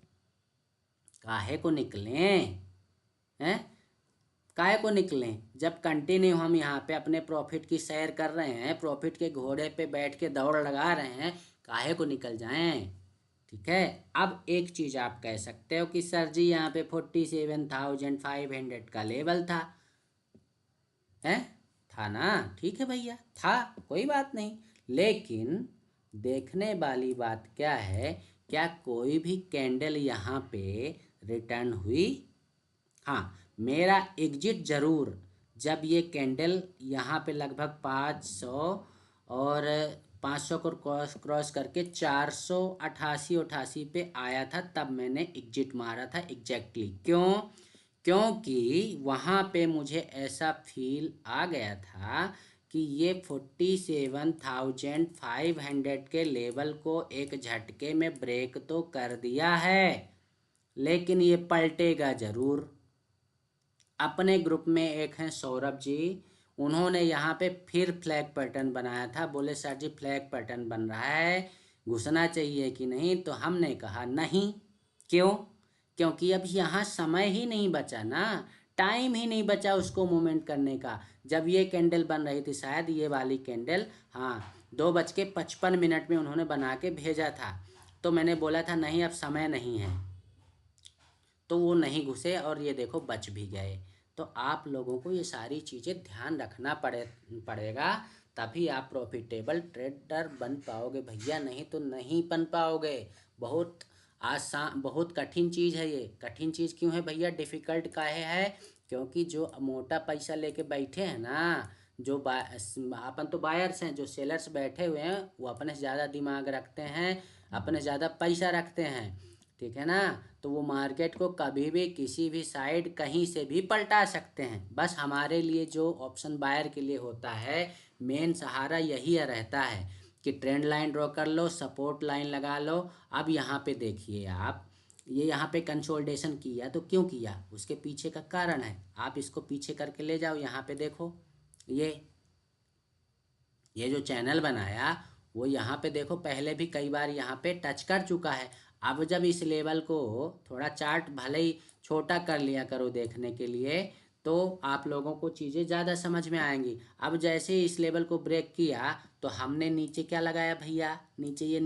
काहे को निकलें, हैं? काहे को निकलें जब कंटिन्यू हम यहाँ पे अपने प्रॉफिट की सैर कर रहे हैं, प्रॉफिट के घोड़े पे बैठ के दौड़ लगा रहे हैं, काहे को निकल जाएं। ठीक है, अब एक चीज़ आप कह सकते हो कि सर जी यहाँ पे 47,500 का लेवल था, है? था ना? ठीक है भैया, था, कोई बात नहीं। लेकिन देखने वाली बात क्या है, क्या कोई भी कैंडल यहाँ पे रिटर्न हुई? हाँ, मेरा एग्जिट ज़रूर, जब ये कैंडल यहाँ पे लगभग 500 और 500 को क्रॉस करके 488 पे आया था, तब मैंने एग्जिट मारा था एग्जैक्टली। क्यों? क्योंकि वहाँ पे मुझे ऐसा फील आ गया था कि ये 47,500 के लेवल को एक झटके में ब्रेक तो कर दिया है, लेकिन ये पलटेगा ज़रूर। अपने ग्रुप में एक हैं सौरभ जी, उन्होंने यहाँ पे फिर फ्लैग पैटर्न बनाया था। बोले सर जी फ्लैग पैटर्न बन रहा है, घुसना चाहिए कि नहीं? तो हमने कहा नहीं। क्यों? क्योंकि अब यहाँ समय ही नहीं बचा ना, टाइम ही नहीं बचा उसको मूवमेंट करने का। जब ये कैंडल बन रही थी, शायद ये वाली कैंडल, हाँ, 2:55 में उन्होंने बना के भेजा था। तो मैंने बोला था नहीं अब समय नहीं है, तो वो नहीं घुसे और ये देखो बच भी गए। तो आप लोगों को ये सारी चीज़ें ध्यान रखना पड़ेगा, तभी आप प्रॉफिटेबल ट्रेडर बन पाओगे भैया, नहीं तो नहीं बन पाओगे। बहुत आसान, बहुत कठिन चीज़ है ये। कठिन चीज़ क्यों है भैया, डिफ़िकल्ट काहे है? क्योंकि जो मोटा पैसा लेके बैठे हैं ना, जो अपन तो बायर्स हैं, जो सेलर्स बैठे हुए हैं वो अपने से ज़्यादा दिमाग रखते हैं, अपने से ज़्यादा पैसा रखते हैं। ठीक है ना, तो वो मार्केट को कभी भी किसी भी साइड कहीं से भी पलटा सकते हैं। बस हमारे लिए जो ऑप्शन बायर के लिए होता है, मेन सहारा यही रहता है कि ट्रेंड लाइन ड्रॉ कर लो, सपोर्ट लाइन लगा लो। अब यहाँ पे देखिए आप, ये यहाँ पे कंसोलिडेशन किया, तो क्यों किया? उसके पीछे का कारण है। आप इसको पीछे करके ले जाओ, यहाँ पे देखो, ये जो चैनल बनाया वो यहाँ पे देखो पहले भी कई बार यहाँ पे टच कर चुका है। अब जब इस लेवल को थोड़ा चार्ट भले ही छोटा कर लिया करो देखने के लिए, तो आप लोगों को चीज़ें ज़्यादा समझ में आएंगी। अब जैसे ही इस लेवल को ब्रेक किया तो हमने नीचे क्या लगाया भैया, नीचे ये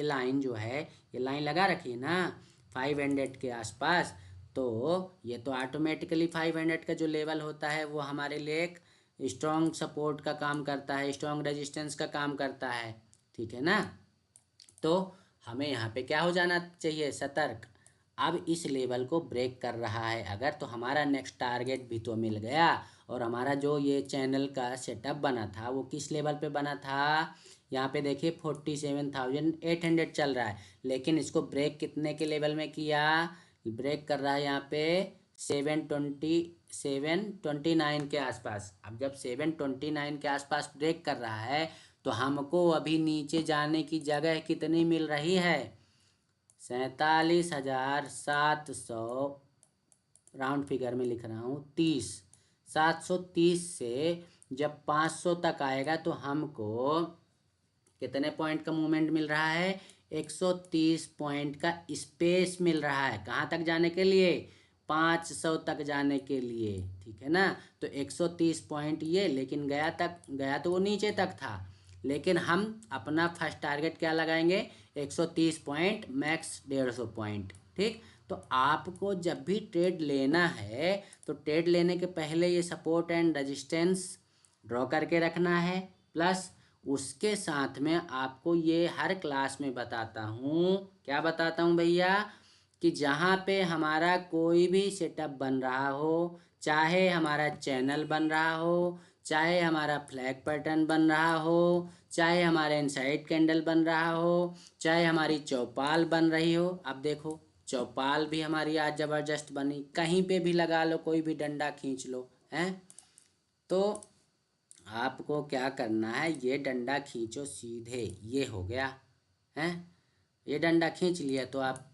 लाइन जो है, ये लाइन लगा रखी है ना 500 के आसपास। तो ये तो ऑटोमेटिकली 500 का जो लेवल होता है वो हमारे लिए एक स्ट्रॉन्ग सपोर्ट का काम करता है, स्ट्रॉन्ग रेजिस्टेंस का काम करता है। ठीक है ना, तो हमें यहाँ पे क्या हो जाना चाहिए, सतर्क। अब इस लेवल को ब्रेक कर रहा है अगर, तो हमारा नेक्स्ट टारगेट भी तो मिल गया। और हमारा जो ये चैनल का सेटअप बना था वो किस लेवल पे बना था, यहाँ पे देखिए 47,800 चल रहा है, लेकिन इसको ब्रेक कितने के लेवल में किया? ब्रेक कर रहा है यहाँ पे 729 के आसपास। अब जब 729 के आसपास ब्रेक कर रहा है तो हमको अभी नीचे जाने की जगह कितनी मिल रही है? 47,700 राउंड फिगर में लिख रहा हूँ 30। 730 से जब 500 तक आएगा तो हमको कितने पॉइंट का मूवमेंट मिल रहा है? 130 पॉइंट का स्पेस मिल रहा है। कहाँ तक जाने के लिए? 500 तक जाने के लिए, ठीक है ना। तो 130 पॉइंट ये, लेकिन गया तो वो नीचे तक था, लेकिन हम अपना फर्स्ट टारगेट क्या लगाएंगे? 130 पॉइंट, मैक्स 150 पॉइंट, ठीक। तो आपको जब भी ट्रेड लेना है तो ट्रेड लेने के पहले ये सपोर्ट एंड रेजिस्टेंस ड्रॉ करके रखना है, प्लस उसके साथ में आपको ये हर क्लास में बताता हूँ। क्या बताता हूँ भैया? कि जहाँ पे हमारा कोई भी सेटअप बन रहा हो, चाहे हमारा चैनल बन रहा हो, चाहे हमारा फ्लैग पैटर्न बन रहा हो, चाहे हमारा इनसाइड कैंडल बन रहा हो, चाहे हमारी चौपाल बन रही हो। अब देखो चौपाल भी हमारी आज ज़बरदस्त बनी, कहीं पे भी लगा लो, कोई भी डंडा खींच लो, हैं। तो आपको क्या करना है? ये डंडा खींचो सीधे, ये हो गया है। ये डंडा खींच लिया तो आप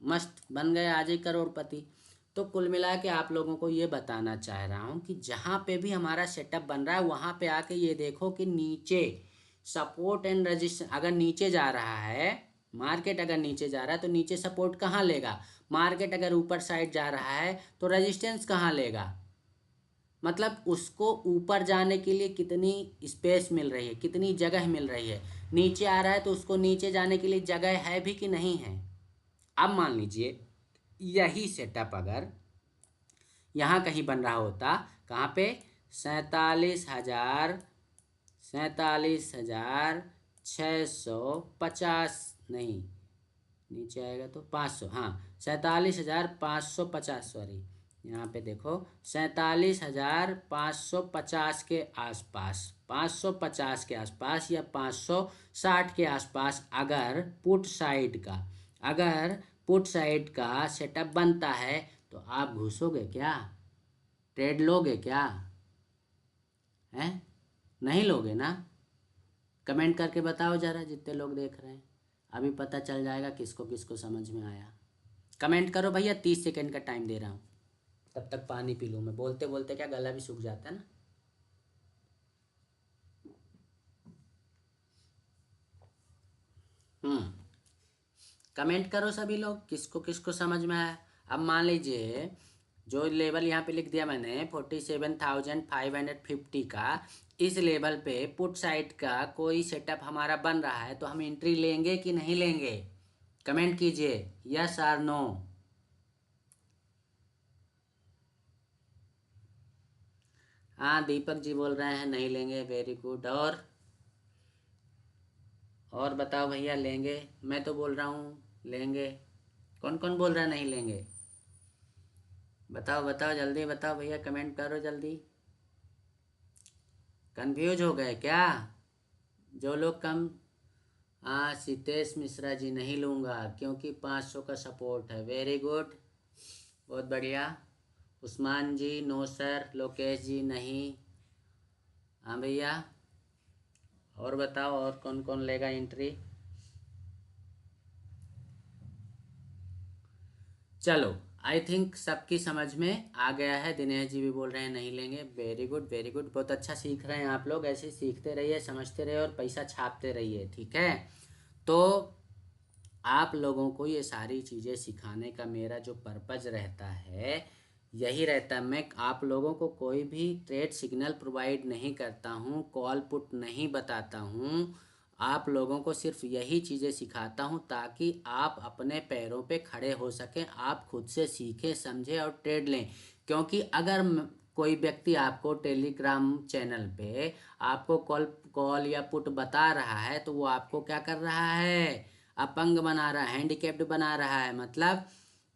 मस्त बन गए, आज ही करोड़पति। तो कुल मिला के आप लोगों को ये बताना चाह रहा हूँ कि जहाँ पे भी हमारा सेटअप बन रहा है वहाँ पे आके ये देखो कि नीचे सपोर्ट एंड रेजिस्टेंस अगर नीचे जा रहा है, मार्केट अगर नीचे जा रहा है तो नीचे सपोर्ट कहाँ लेगा? मार्केट अगर ऊपर साइड जा रहा है तो रेजिस्टेंस कहाँ लेगा? मतलब उसको ऊपर जाने के लिए कितनी स्पेस मिल रही है, कितनी जगह मिल रही है। नीचे आ रहा है तो उसको नीचे जाने के लिए जगह है भी कि नहीं है। अब मान लीजिए यही सेटअप अगर यहाँ कहीं बन रहा होता, कहाँ पे? 47,650 नहीं, नीचे आएगा तो 500, हाँ 47,550, सॉरी यहाँ पे देखो 47,550 के आसपास, 550 के आसपास या 560 के आसपास अगर पुट साइड का सेटअप बनता है तो आप घुसोगे क्या? ट्रेड लोगे क्या? हैं? नहीं लोगे ना? कमेंट करके बताओ ज़रा, जितने लोग देख रहे हैं, अभी पता चल जाएगा किसको किसको समझ में आया। कमेंट करो भैया, 30 सेकंड का टाइम दे रहा हूँ, तब तक पानी पी लूँ मैं। बोलते बोलते क्या गला भी सूख जाता है ना। कमेंट करो सभी लोग, किसको किसको समझ में आया। अब मान लीजिए जो लेवल यहाँ पे लिख दिया मैंने 47,550 का, इस लेवल पे पुट साइड का कोई सेटअप हमारा बन रहा है तो हम एंट्री लेंगे कि नहीं लेंगे? कमेंट कीजिए, यस और नो। हाँ दीपक जी बोल रहे हैं नहीं लेंगे, वेरी गुड। और बताओ भैया, लेंगे? मैं तो बोल रहा हूँ लेंगे। कौन कौन बोल रहा है नहीं लेंगे? बताओ बताओ, जल्दी बताओ भैया, कमेंट करो जल्दी। कंफ्यूज हो गए क्या? जो लोग कम, हाँ सितेश मिश्रा जी नहीं लूँगा क्योंकि 500 का सपोर्ट है, वेरी गुड, बहुत बढ़िया। उस्मान जी नो सर, लोकेश जी नहीं। हाँ भैया, और बताओ और कौन कौन लेगा एंट्री? चलो, आई थिंक सबकी समझ में आ गया है। दिनेश जी भी बोल रहे हैं नहीं लेंगे, वेरी गुड वेरी गुड, बहुत अच्छा सीख रहे हैं आप लोग। ऐसे सीखते रहिए, समझते रहिए और पैसा छापते रहिए, ठीक है। तो आप लोगों को ये सारी चीज़ें सिखाने का मेरा जो पर्पज़ रहता है यही रहता है। मैं आप लोगों को कोई भी ट्रेड सिग्नल प्रोवाइड नहीं करता हूँ, कॉल पुट नहीं बताता हूँ। आप लोगों को सिर्फ यही चीज़ें सिखाता हूँ ताकि आप अपने पैरों पे खड़े हो सकें, आप खुद से सीखें, समझें और ट्रेड लें। क्योंकि अगर कोई व्यक्ति आपको टेलीग्राम चैनल पे आपको कॉल या पुट बता रहा है तो वो आपको क्या कर रहा है? अपंग बना रहा है, हैंडीकैप्ड बना रहा है। मतलब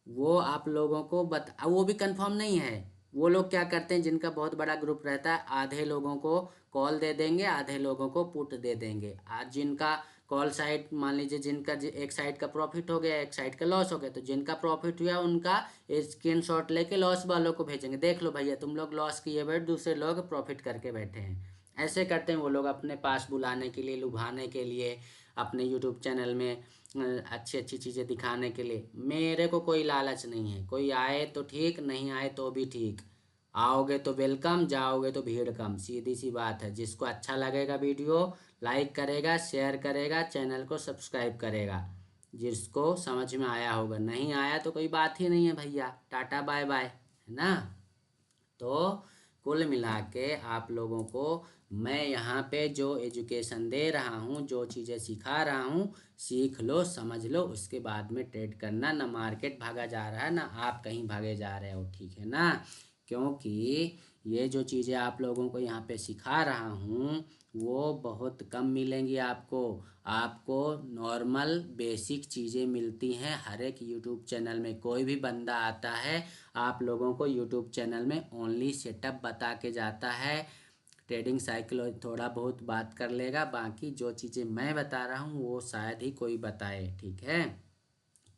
वो आप लोगों को वो भी कंफर्म नहीं है। वो लोग क्या करते हैं, जिनका बहुत बड़ा ग्रुप रहता है, आधे लोगों को कॉल दे देंगे, आधे लोगों को पुट दे देंगे। आज जिनका कॉल साइड, मान लीजिए जिनका एक साइड का प्रॉफिट हो गया, एक साइड का लॉस हो गया, तो जिनका प्रॉफिट हुआ उनका स्क्रीनशॉट लेके लॉस वालों को भेजेंगे, देख लो भैया तुम लोग लॉस किए बैठे, दूसरे लोग प्रॉफिट करके बैठे हैं। ऐसे करते हैं वो लोग अपने पास बुलाने के लिए, लुभाने के लिए, अपने यूट्यूब चैनल में अच्छी अच्छी चीज़ें दिखाने के लिए। मेरे को कोई लालच नहीं है, कोई आए तो ठीक, नहीं आए तो भी ठीक। आओगे तो वेलकम, जाओगे तो भीड़ कम, सीधी सी बात है। जिसको अच्छा लगेगा वीडियो लाइक करेगा, शेयर करेगा, चैनल को सब्सक्राइब करेगा। जिसको समझ में आया होगा, नहीं आया तो कोई बात ही नहीं है भैया, टाटा बाय बाय, है ना। तो कुल मिला के आप लोगों को मैं यहाँ पे जो एजुकेशन दे रहा हूँ, जो चीज़ें सिखा रहा हूँ, सीख लो, समझ लो, उसके बाद में ट्रेड करना। ना मार्केट भागा जा रहा है, ना आप कहीं भागे जा रहे हो, ठीक है ना। क्योंकि ये जो चीज़ें आप लोगों को यहाँ पे सिखा रहा हूँ वो बहुत कम मिलेंगी आपको। आपको नॉर्मल बेसिक चीज़ें मिलती हैं हर एक यूट्यूब चैनल में। कोई भी बंदा आता है आप लोगों को यूट्यूब चैनल में ओनली सेटअप बता के जाता है। ट्रेडिंग साइकिल थोड़ा बहुत बात कर लेगा, बाकी जो चीज़ें मैं बता रहा हूँ वो शायद ही कोई बताए, ठीक है।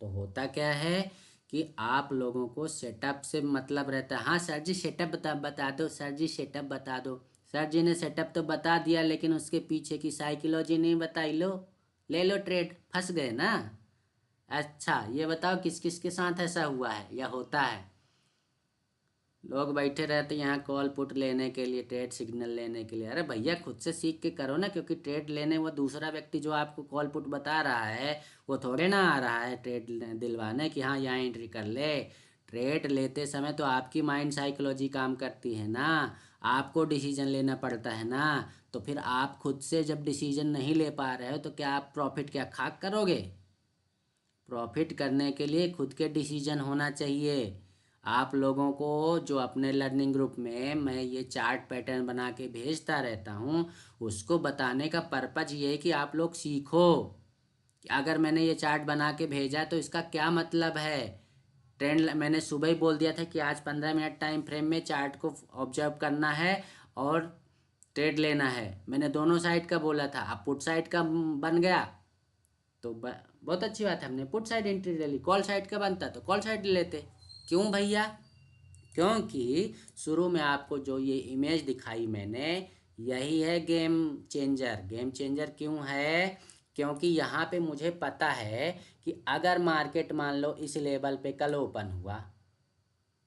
तो होता क्या है कि आप लोगों को सेटअप से मतलब रहता है। हाँ सर जी सेटअप बता दो, सर जी सेटअप बता दो। सर जी ने सेटअप तो बता दिया लेकिन उसके पीछे की साइकोलॉजी नहीं बताई। लो ले लो ट्रेड, फंस गए ना। अच्छा ये बताओ किस किस के साथ ऐसा हुआ है या होता है। लोग बैठे रहते हैं यहाँ कॉल पुट लेने के लिए, ट्रेड सिग्नल लेने के लिए। अरे भैया खुद से सीख के करो ना, क्योंकि ट्रेड लेने वो दूसरा व्यक्ति जो आपको कॉल पुट बता रहा है वो थोड़े ना आ रहा है ट्रेड दिलवाने कि हाँ यहाँ एंट्री कर ले। ट्रेड लेते समय तो आपकी माइंड साइकोलॉजी काम करती है ना, आपको डिसीजन लेना पड़ता है ना। तो फिर आप खुद से जब डिसीजन नहीं ले पा रहे हो तो क्या आप प्रॉफिट क्या खाक करोगे। प्रॉफिट करने के लिए खुद के डिसीजन होना चाहिए। आप लोगों को जो अपने लर्निंग ग्रुप में मैं ये चार्ट पैटर्न बना के भेजता रहता हूँ उसको बताने का पर्पज ये है कि आप लोग सीखो कि अगर मैंने ये चार्ट बना के भेजा तो इसका क्या मतलब है। ट्रेंड मैंने सुबह ही बोल दिया था कि आज 15 मिनट टाइम फ्रेम में चार्ट को ऑब्जर्व करना है और ट्रेड लेना है। मैंने दोनों साइड का बोला था, अब पुट साइड का बन गया तो बहुत अच्छी बात है, हमने पुट साइड एंट्री ले ली। कॉल साइड का बनता तो कॉल साइड ले लेते। क्यों भैया, क्योंकि शुरू में आपको जो ये इमेज दिखाई मैंने यही है गेम चेंजर। गेम चेंजर क्यों है, क्योंकि यहाँ पे मुझे पता है कि अगर मार्केट मान लो इस लेवल पे कल ओपन हुआ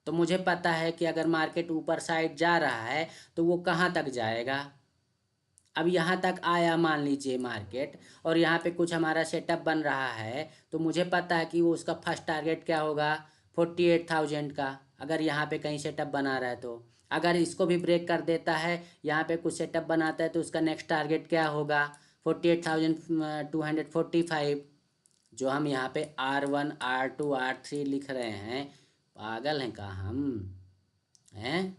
तो मुझे पता है कि अगर मार्केट ऊपर साइड जा रहा है तो वो कहाँ तक जाएगा। अब यहाँ तक आया मान लीजिए मार्केट, और यहाँ पे कुछ हमारा सेटअप बन रहा है तो मुझे पता है कि वो उसका फर्स्ट टारगेट क्या होगा, 48,000 का। अगर यहाँ पे कहीं सेटअप बना रहा है तो अगर इसको भी ब्रेक कर देता है, यहाँ पे कुछ सेटअप बनाता है तो उसका नेक्स्ट टारगेट क्या होगा, 48,245। जो हम यहाँ पे R1 R2 R3 लिख रहे हैं, पागल हैं क्या हम हैं।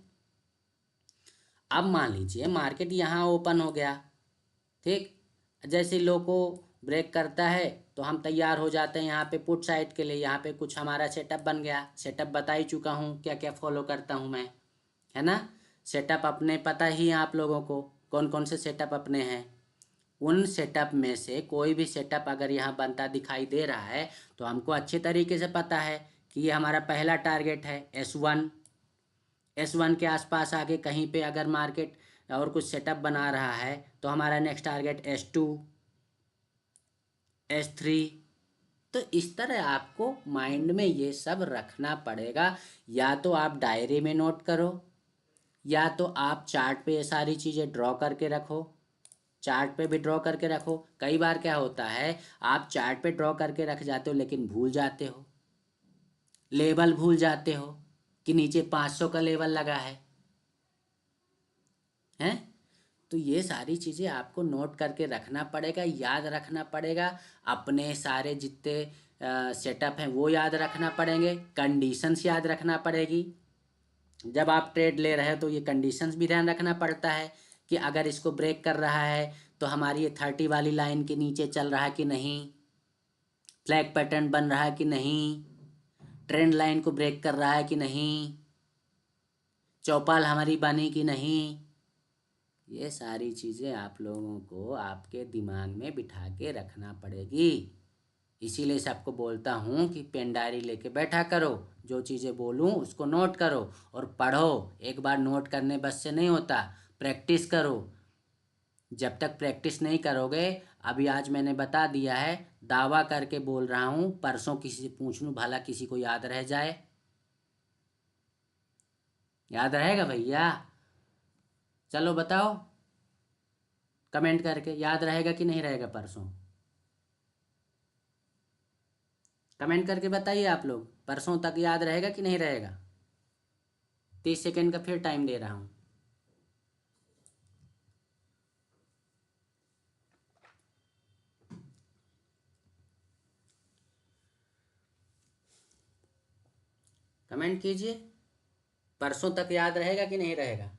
अब मान लीजिए मार्केट यहाँ ओपन हो गया, ठीक। जैसे लो को ब्रेक करता है तो हम तैयार हो जाते हैं यहाँ पे पुट साइड के लिए। यहाँ पे कुछ हमारा सेटअप बन गया, सेटअप बता ही चुका हूँ क्या क्या फॉलो करता हूँ मैं, है ना। सेटअप अपने पता ही है आप लोगों को कौन कौन से सेटअप अपने हैं। उन सेटअप में से कोई भी सेटअप अगर यहाँ बनता दिखाई दे रहा है तो हमको अच्छे तरीके से पता है कि ये हमारा पहला टारगेट है S1। S1 के आसपास आके कहीं पे अगर मार्केट और कुछ सेटअप बना रहा है तो हमारा नेक्स्ट टारगेट S2 S3। तो इस तरह आपको माइंड में ये सब रखना पड़ेगा। या तो आप डायरी में नोट करो या तो आप चार्ट पे ये सारी चीज़ें ड्रॉ करके रखो। चार्ट पे भी ड्रॉ करके रखो। कई बार क्या होता है आप चार्ट पे ड्रॉ करके रख जाते हो लेकिन भूल जाते हो, लेवल भूल जाते हो कि नीचे 500 का लेवल लगा है। तो ये सारी चीज़ें आपको नोट करके रखना पड़ेगा, याद रखना पड़ेगा। अपने सारे जितने सेटअप हैं वो याद रखना पड़ेंगे, कंडीशंस याद रखना पड़ेगी। जब आप ट्रेड ले रहे हो तो ये कंडीशंस भी ध्यान रखना पड़ता है कि अगर इसको ब्रेक कर रहा है तो हमारी ये 30 वाली लाइन के नीचे चल रहा है कि नहीं, फ्लैग पैटर्न बन रहा है कि नहीं, ट्रेंड लाइन को ब्रेक कर रहा है कि नहीं, चौपाल हमारी बनी कि नहीं। ये सारी चीज़ें आप लोगों को आपके दिमाग में बिठा के रखना पड़ेगी। इसीलिए सबको बोलता हूँ कि पेन डायरी लेके बैठा करो, जो चीज़ें बोलूँ उसको नोट करो और पढ़ो। एक बार नोट करने बस से नहीं होता, प्रैक्टिस करो। जब तक प्रैक्टिस नहीं करोगे अभी आज मैंने बता दिया है, दावा करके बोल रहा हूँ, परसों किसी से पूछ लूँ भला किसी को याद रह जाए। याद रहेगा भैया? चलो बताओ कमेंट करके, याद रहेगा कि नहीं रहेगा परसों? कमेंट करके बताइए आप लोग, परसों तक याद रहेगा कि नहीं रहेगा? 30 सेकेंड का फिर टाइम दे रहा हूँ। कमेंट कीजिए, परसों तक याद रहेगा कि नहीं रहेगा?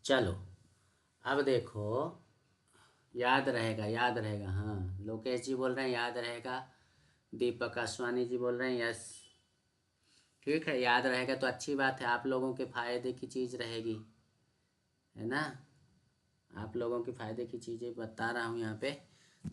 चलो अब देखो, याद रहेगा, याद रहेगा। हाँ, लोकेश जी बोल रहे हैं याद रहेगा, दीपक आसवानी जी बोल रहे हैं यस। ठीक है, याद रहेगा तो अच्छी बात है, आप लोगों के फायदे की चीज़ रहेगी, है ना? आप लोगों के फायदे की चीज़ें बता रहा हूँ यहाँ पे।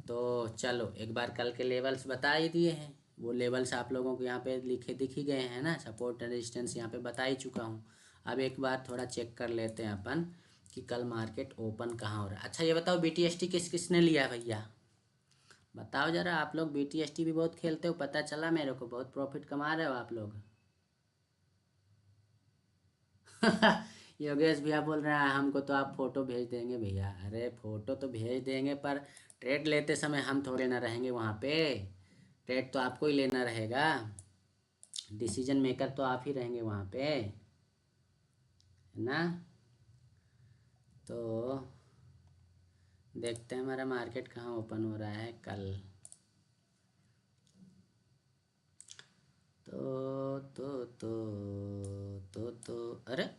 तो चलो एक बार कल के लेवल्स बता ही दिए हैं, वो लेवल्स आप लोगों को यहाँ पे लिखे दिख ही गए हैं ना, सपोर्ट एंड रेजिस्टेंस यहाँ पे बता ही चुका हूँ। अब एक बार थोड़ा चेक कर लेते हैं अपन कि कल मार्केट ओपन कहाँ हो रहा है। अच्छा ये बताओ, BTST किस किसने लिया भैया? बताओ ज़रा, आप लोग BTST भी बहुत खेलते हो, पता चला मेरे को, बहुत प्रॉफिट कमा रहे हो आप लोग। योगेश भैया बोल रहे हैं हमको तो आप फोटो भेज देंगे भैया। अरे फोटो तो भेज देंगे, पर ट्रेड लेते समय हम थोड़े ना रहेंगे वहाँ पे, ट्रेड तो आपको ही लेना रहेगा, डिसीजन मेकर तो आप ही रहेंगे वहाँ पे, है ना? तो देखते हैं हमारा मार्केट कहाँ ओपन हो रहा है कल। तो तो अरे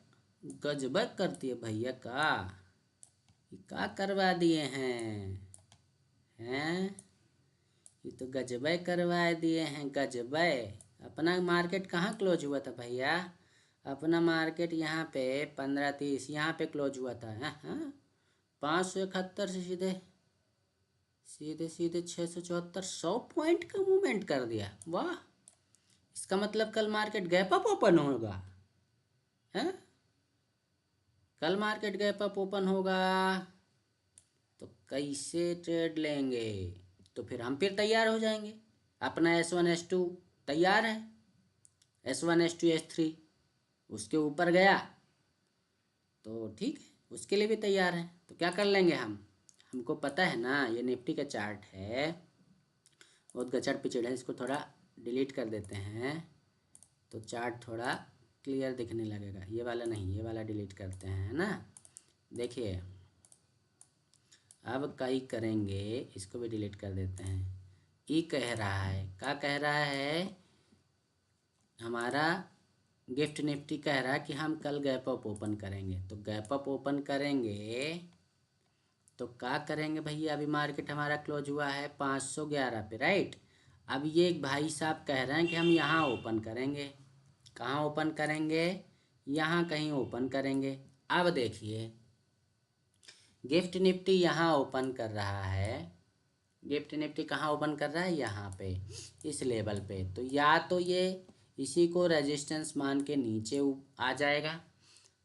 गजब करती है भैया, का करवा दिए हैं? ये तो गजबे करवा दिए हैं, गजबे। अपना मार्केट कहाँ क्लोज हुआ था भैया? अपना मार्केट यहाँ पे 15:30 यहाँ पे क्लोज हुआ था। हाँ, 571 से सीधे सीधे सीधे 674, 100 पॉइंट का मूवमेंट कर दिया, वाह! इसका मतलब कल मार्केट गैप अप ओपन होगा, है? कल मार्केट गैप अप ओपन होगा तो कैसे ट्रेड लेंगे? तो फिर तैयार हो जाएंगे, अपना S1 S2 तैयार है, S1 S2 S3 उसके ऊपर गया तो ठीक है, उसके लिए भी तैयार है। तो क्या कर लेंगे हमको पता है ना, ये निफ्टी का चार्ट है, बहुत गचड़ पिचड़ है, इसको थोड़ा डिलीट कर देते हैं तो चार्ट थोड़ा क्लियर दिखने लगेगा। ये वाला नहीं, ये वाला डिलीट करते हैं, है ना? देखिए अब कई करेंगे, इसको भी डिलीट कर देते हैं। ई कह रहा है, क्या कह रहा है हमारा? गिफ्ट निफ्टी कह रहा है कि हम कल गैप अप ओपन करेंगे, तो गैप अप ओपन करेंगे तो क्या करेंगे भैया? अभी मार्केट हमारा क्लोज हुआ है 511 पे, राइट? अब ये एक भाई साहब कह रहे हैं कि हम यहाँ ओपन करेंगे। कहाँ ओपन करेंगे? यहाँ कहीं ओपन करेंगे। अब देखिए, गिफ्ट निफ्टी यहाँ ओपन कर रहा है, गिफ्ट निफ्टी कहाँ ओपन कर रहा है? यहाँ पे, इस लेवल पे। तो या तो ये इसी को रेजिस्टेंस मान के नीचे आ जाएगा,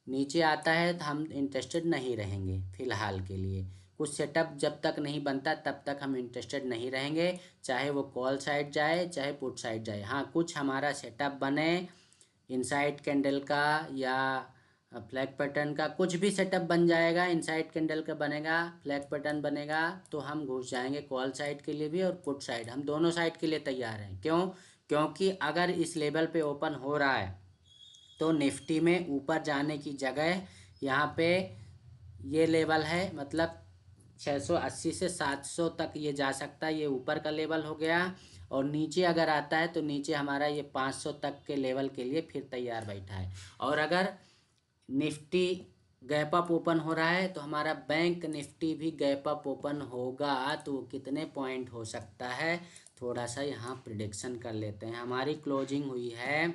नीचे आता है तो हम इंटरेस्टेड नहीं रहेंगे फ़िलहाल के लिए। कुछ सेटअप जब तक नहीं बनता तब तक हम इंटरेस्टेड नहीं रहेंगे, चाहे वो कॉल साइड जाए चाहे पुट साइड जाए। हाँ, कुछ हमारा सेटअप बने इनसाइड कैंडल का या फ्लैग पैटर्न का, कुछ भी सेटअप बन जाएगा, इनसाइड कैंडल का बनेगा, फ्लैग पैटर्न बनेगा, तो हम घुस जाएंगे कॉल साइड के लिए भी और पुट साइड, हम दोनों साइड के लिए तैयार हैं। क्यों? क्योंकि अगर इस लेवल पे ओपन हो रहा है तो निफ्टी में ऊपर जाने की जगह यहाँ पे ये लेवल है, मतलब 680 से 700 तक ये जा सकता है, ये ऊपर का लेवल हो गया। और नीचे अगर आता है तो नीचे हमारा ये 500 तक के लेवल के लिए फिर तैयार बैठा है। और अगर निफ्टी गैप अप ओपन हो रहा है तो हमारा बैंक निफ्टी भी गैप अप ओपन होगा, तो कितने पॉइंट हो सकता है? थोड़ा सा यहाँ प्रिडिक्शन कर लेते हैं। हमारी क्लोजिंग हुई है,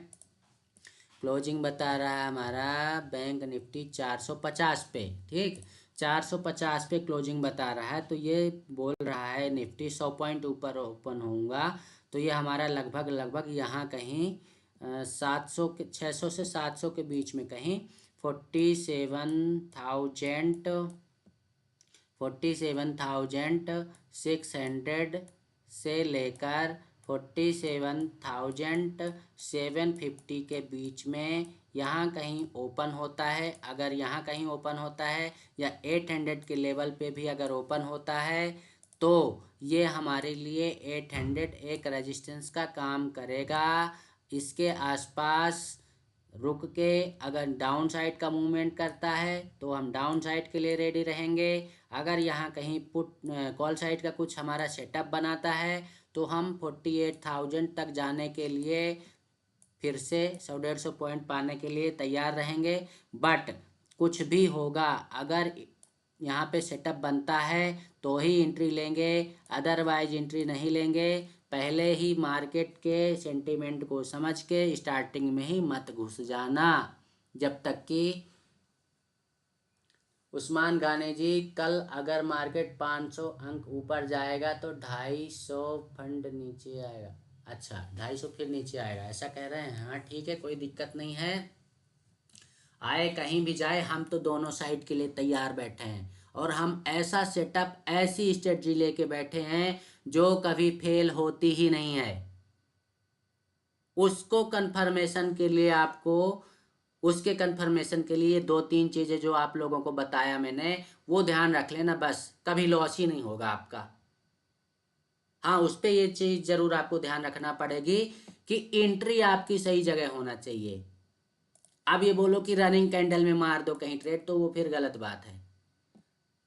क्लोजिंग बता रहा है हमारा बैंक निफ्टी 450 पे, ठीक, 450 पे क्लोजिंग बता रहा है। तो ये बोल रहा है निफ्टी 100 पॉइंट ऊपर ओपन होऊंगा, तो ये हमारा लगभग लगभग यहाँ कहीं 700 के 600 से 700 के बीच में कहीं 47,600 से लेकर 47,750 के बीच में यहाँ कहीं ओपन होता है। अगर यहाँ कहीं ओपन होता है या 800 के लेवल पे भी अगर ओपन होता है तो ये हमारे लिए 800 एक रेजिस्टेंस का काम करेगा। इसके आसपास रुक के अगर डाउन साइड का मूवमेंट करता है तो हम डाउन साइड के लिए रेडी रहेंगे। अगर यहाँ कहीं पुट कॉल साइड का कुछ हमारा सेटअप बनाता है तो हम 48,000 तक जाने के लिए फिर से 100-150 पॉइंट पाने के लिए तैयार रहेंगे। बट कुछ भी होगा, अगर यहाँ पे सेटअप बनता है तो ही एंट्री लेंगे, अदरवाइज एंट्री नहीं लेंगे। पहले ही मार्केट के सेंटीमेंट को समझ के स्टार्टिंग में ही मत घुस जाना। जब तक कि उस्मान गानी जी, कल अगर मार्केट 500 अंक ऊपर जाएगा तो 250 फंड नीचे आएगा। अच्छा, 250 फिर नीचे आएगा, ऐसा कह रहे हैं। हाँ ठीक है, कोई दिक्कत नहीं है। आए कहीं भी जाए, हम तो दोनों साइड के लिए तैयार बैठे हैं और हम ऐसा सेटअप, ऐसी स्ट्रेटजी लेके बैठे हैं जो कभी फेल होती ही नहीं है। उसको कंफर्मेशन के लिए आपको, उसके कंफर्मेशन के लिए 2-3 चीज़ें जो आप लोगों को बताया मैंने, वो ध्यान रख लेना, बस कभी लॉस ही नहीं होगा आपका। हाँ, उस पर ये चीज़ ज़रूर आपको ध्यान रखना पड़ेगी कि एंट्री आपकी सही जगह होना चाहिए। अब ये बोलो कि रनिंग कैंडल में मार दो कहीं ट्रेड, तो वो फिर गलत बात है।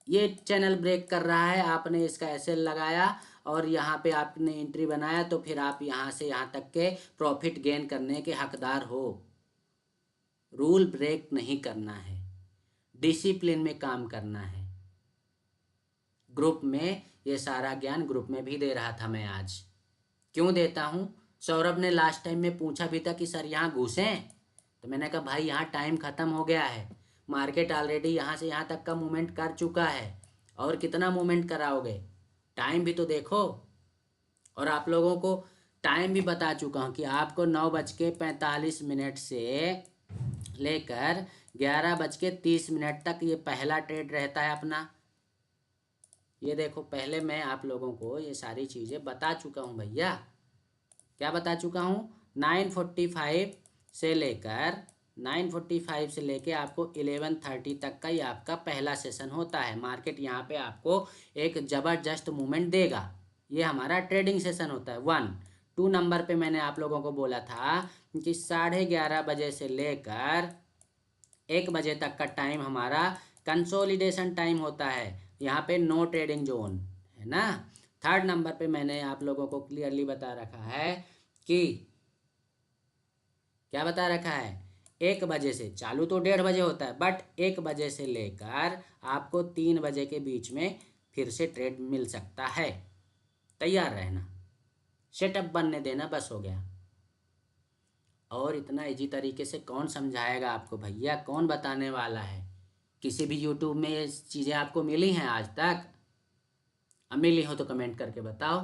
ये चैनल ब्रेक कर रहा है, आपने इसका एसएल लगाया और यहाँ पे आपने एंट्री बनाया, तो फिर आप यहाँ से यहाँ तक के प्रॉफिट गेन करने के हकदार हो। रूल ब्रेक नहीं करना है, डिसिप्लिन में काम करना है। ग्रुप में ये सारा ज्ञान ग्रुप में भी दे रहा था मैं आज। क्यों देता हूँ? सौरभ ने लास्ट टाइम में पूछा भी था कि सर यहाँ घुसें, तो मैंने कहा भाई यहाँ टाइम ख़त्म हो गया है, मार्केट ऑलरेडी यहाँ से यहाँ तक का मूवमेंट कर चुका है, और कितना मूवमेंट कराओगे, टाइम भी तो देखो। और आप लोगों को टाइम भी बता चुका हूँ कि आपको 9:45 से लेकर 11:30 तक ये पहला ट्रेड रहता है अपना। ये देखो, पहले मैं आप लोगों को ये सारी चीज़ें बता चुका हूँ भैया। क्या बता चुका हूँ? 9:45 से लेकर 9:45 से लेके आपको 11:30 तक का ये आपका पहला सेशन होता है। मार्केट यहाँ पे आपको एक ज़बरदस्त मूवमेंट देगा, ये हमारा ट्रेडिंग सेशन होता है। 1-2 नंबर पे मैंने आप लोगों को बोला था कि 11:30 बजे से लेकर 1 बजे तक का टाइम हमारा कंसोलिडेशन टाइम होता है। यहाँ पे नो ट्रेडिंग जोन है ना। 3rd नंबर पे मैंने आप लोगों को क्लियरली बता रखा है कि, क्या बता रखा है, 1 बजे से चालू तो 1:30 बजे होता है, बट 1 बजे से लेकर आपको 3 बजे के बीच में फिर से ट्रेड मिल सकता है। तैयार रहना, सेटअप बनने देना, बस हो गया। और इतना इजी तरीके से कौन समझाएगा आपको भैया, कौन बताने वाला है? किसी भी यूट्यूब में ये चीज़ें आपको मिली हैं आज तक? अब मिली हो तो कमेंट करके बताओ।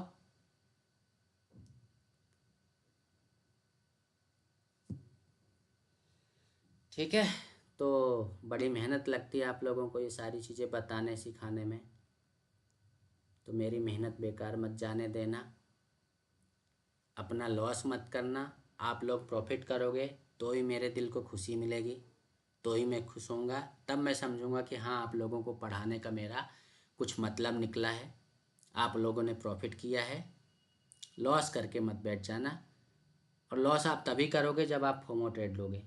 ठीक है, तो बड़ी मेहनत लगती है आप लोगों को ये सारी चीज़ें बताने सिखाने में, तो मेरी मेहनत बेकार मत जाने देना, अपना लॉस मत करना। आप लोग प्रॉफिट करोगे तो ही मेरे दिल को खुशी मिलेगी, तो ही मैं खुश होऊंगा, तब मैं समझूंगा कि हाँ, आप लोगों को पढ़ाने का मेरा कुछ मतलब निकला है, आप लोगों ने प्रॉफिट किया है। लॉस करके मत बैठ जाना, और लॉस आप तभी करोगे जब आप फोमो ट्रेड लोगे।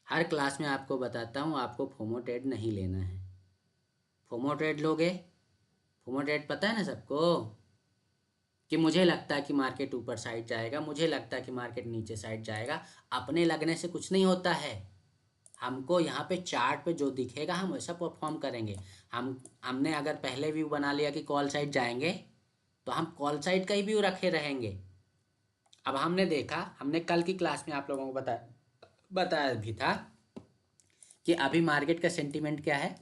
हर क्लास में आपको बताता हूँ, आपको फोमो ट्रेड नहीं लेना है। फोमो ट्रेड लोगे, फोमो ट्रेड पता है ना सबको, कि मुझे लगता है कि मार्केट ऊपर साइड जाएगा, मुझे लगता है कि मार्केट नीचे साइड जाएगा। अपने लगने से कुछ नहीं होता है। हमको यहाँ पे चार्ट पे जो दिखेगा हम वैसा परफॉर्म करेंगे। हमने अगर पहले व्यू बना लिया कि कॉल साइड जाएंगे, तो हम कॉल साइड का ही व्यू रखे रहेंगे। अब हमने देखा, हमने कल की क्लास में आप लोगों को बताया भी था कि अभी मार्केट का सेंटीमेंट क्या है,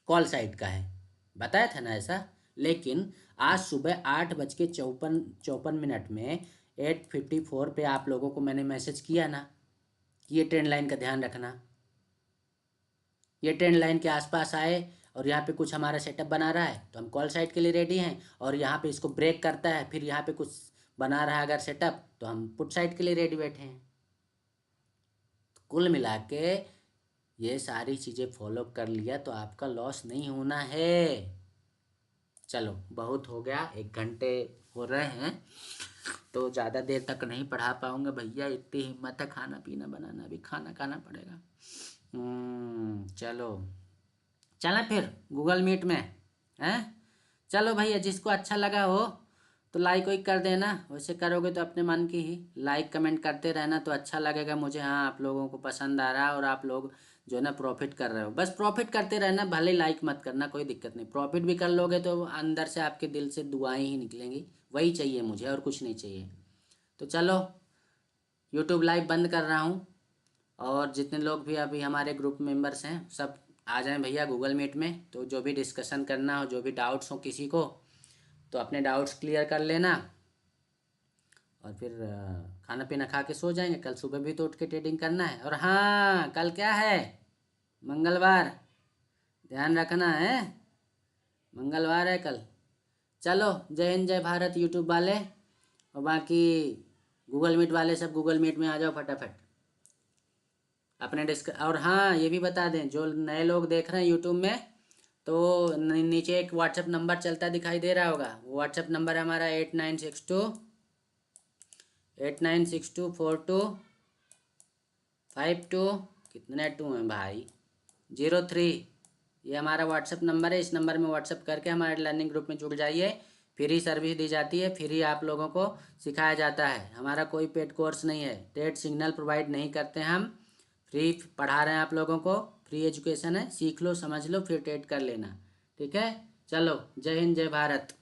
कॉल साइड का है, बताया था ना ऐसा। लेकिन आज सुबह 8:54 में 8:54 पे आप लोगों को मैंने मैसेज किया ना कि ये ट्रेंड लाइन का ध्यान रखना। ये ट्रेंड लाइन के आसपास आए और यहाँ पे कुछ हमारा सेटअप बना रहा है तो हम कॉल साइड के लिए रेडी हैं, और यहाँ पे इसको ब्रेक करता है फिर यहाँ पे कुछ बना रहा है अगर सेटअप तो हम पुट साइड के लिए रेडी बैठे हैं। कुल मिला के ये सारी चीज़ें फॉलो कर लिया तो आपका लॉस नहीं होना है। चलो बहुत हो गया, 1 घंटे हो रहे हैं तो ज़्यादा देर तक नहीं पढ़ा पाऊँगा भैया, इतनी हिम्मत है, खाना पीना बनाना भी, खाना खाना पड़ेगा। चलो चलें फिर गूगल मीट में, हैं? चलो भैया, जिसको अच्छा लगा हो तो लाइक वाइक कर देना, वैसे करोगे तो अपने मन की ही, लाइक कमेंट करते रहना तो अच्छा लगेगा मुझे। हाँ, आप लोगों को पसंद आ रहा है और आप लोग जो है ना प्रॉफिट कर रहे हो, बस प्रॉफिट करते रहना, भले लाइक मत करना, कोई दिक्कत नहीं। प्रॉफिट भी कर लोगे तो अंदर से आपके दिल से दुआएं ही निकलेंगी, वही चाहिए मुझे और कुछ नहीं चाहिए। तो चलो यूट्यूब लाइव बंद कर रहा हूँ, और जितने लोग भी अभी हमारे ग्रुप मेंबर्स हैं सब आ जाएं भैया गूगल मीट में। तो जो भी डिस्कशन करना हो, जो भी डाउट्स हो किसी को, तो अपने डाउट्स क्लियर कर लेना, और फिर खाना पीना खा के सो जाएंगे। कल सुबह भी तो उठ के ट्रेडिंग करना है। और हाँ, कल क्या है? मंगलवार, ध्यान रखना है, मंगलवार है कल। चलो, जय हिंद जय भारत यूट्यूब वाले, और बाकी गूगल मीट वाले सब गूगल मीट में आ जाओ फटाफट अपने और हाँ, ये भी बता दें जो नए लोग देख रहे हैं यूट्यूब में, तो नीचे एक व्हाट्सएप नंबर चलता दिखाई दे रहा होगा, वो व्हाट्सएप नंबर है हमारा 8962 कितने 2 हैं भाई, 03। ये हमारा व्हाट्सएप नंबर है, इस नंबर में व्हाट्सएप करके हमारे लर्निंग ग्रुप में जुड़ जाइए। फ्री सर्विस दी जाती है, फ्री आप लोगों को सिखाया जाता है, हमारा कोई पेड कोर्स नहीं है, ट्रेड सिग्नल प्रोवाइड नहीं करते हैं हम, फ्री पढ़ा रहे हैं आप लोगों को, फ्री एजुकेशन है, सीख लो समझ लो फिर ट्रेड कर लेना, ठीक है? चलो, जय हिंद जय भारत।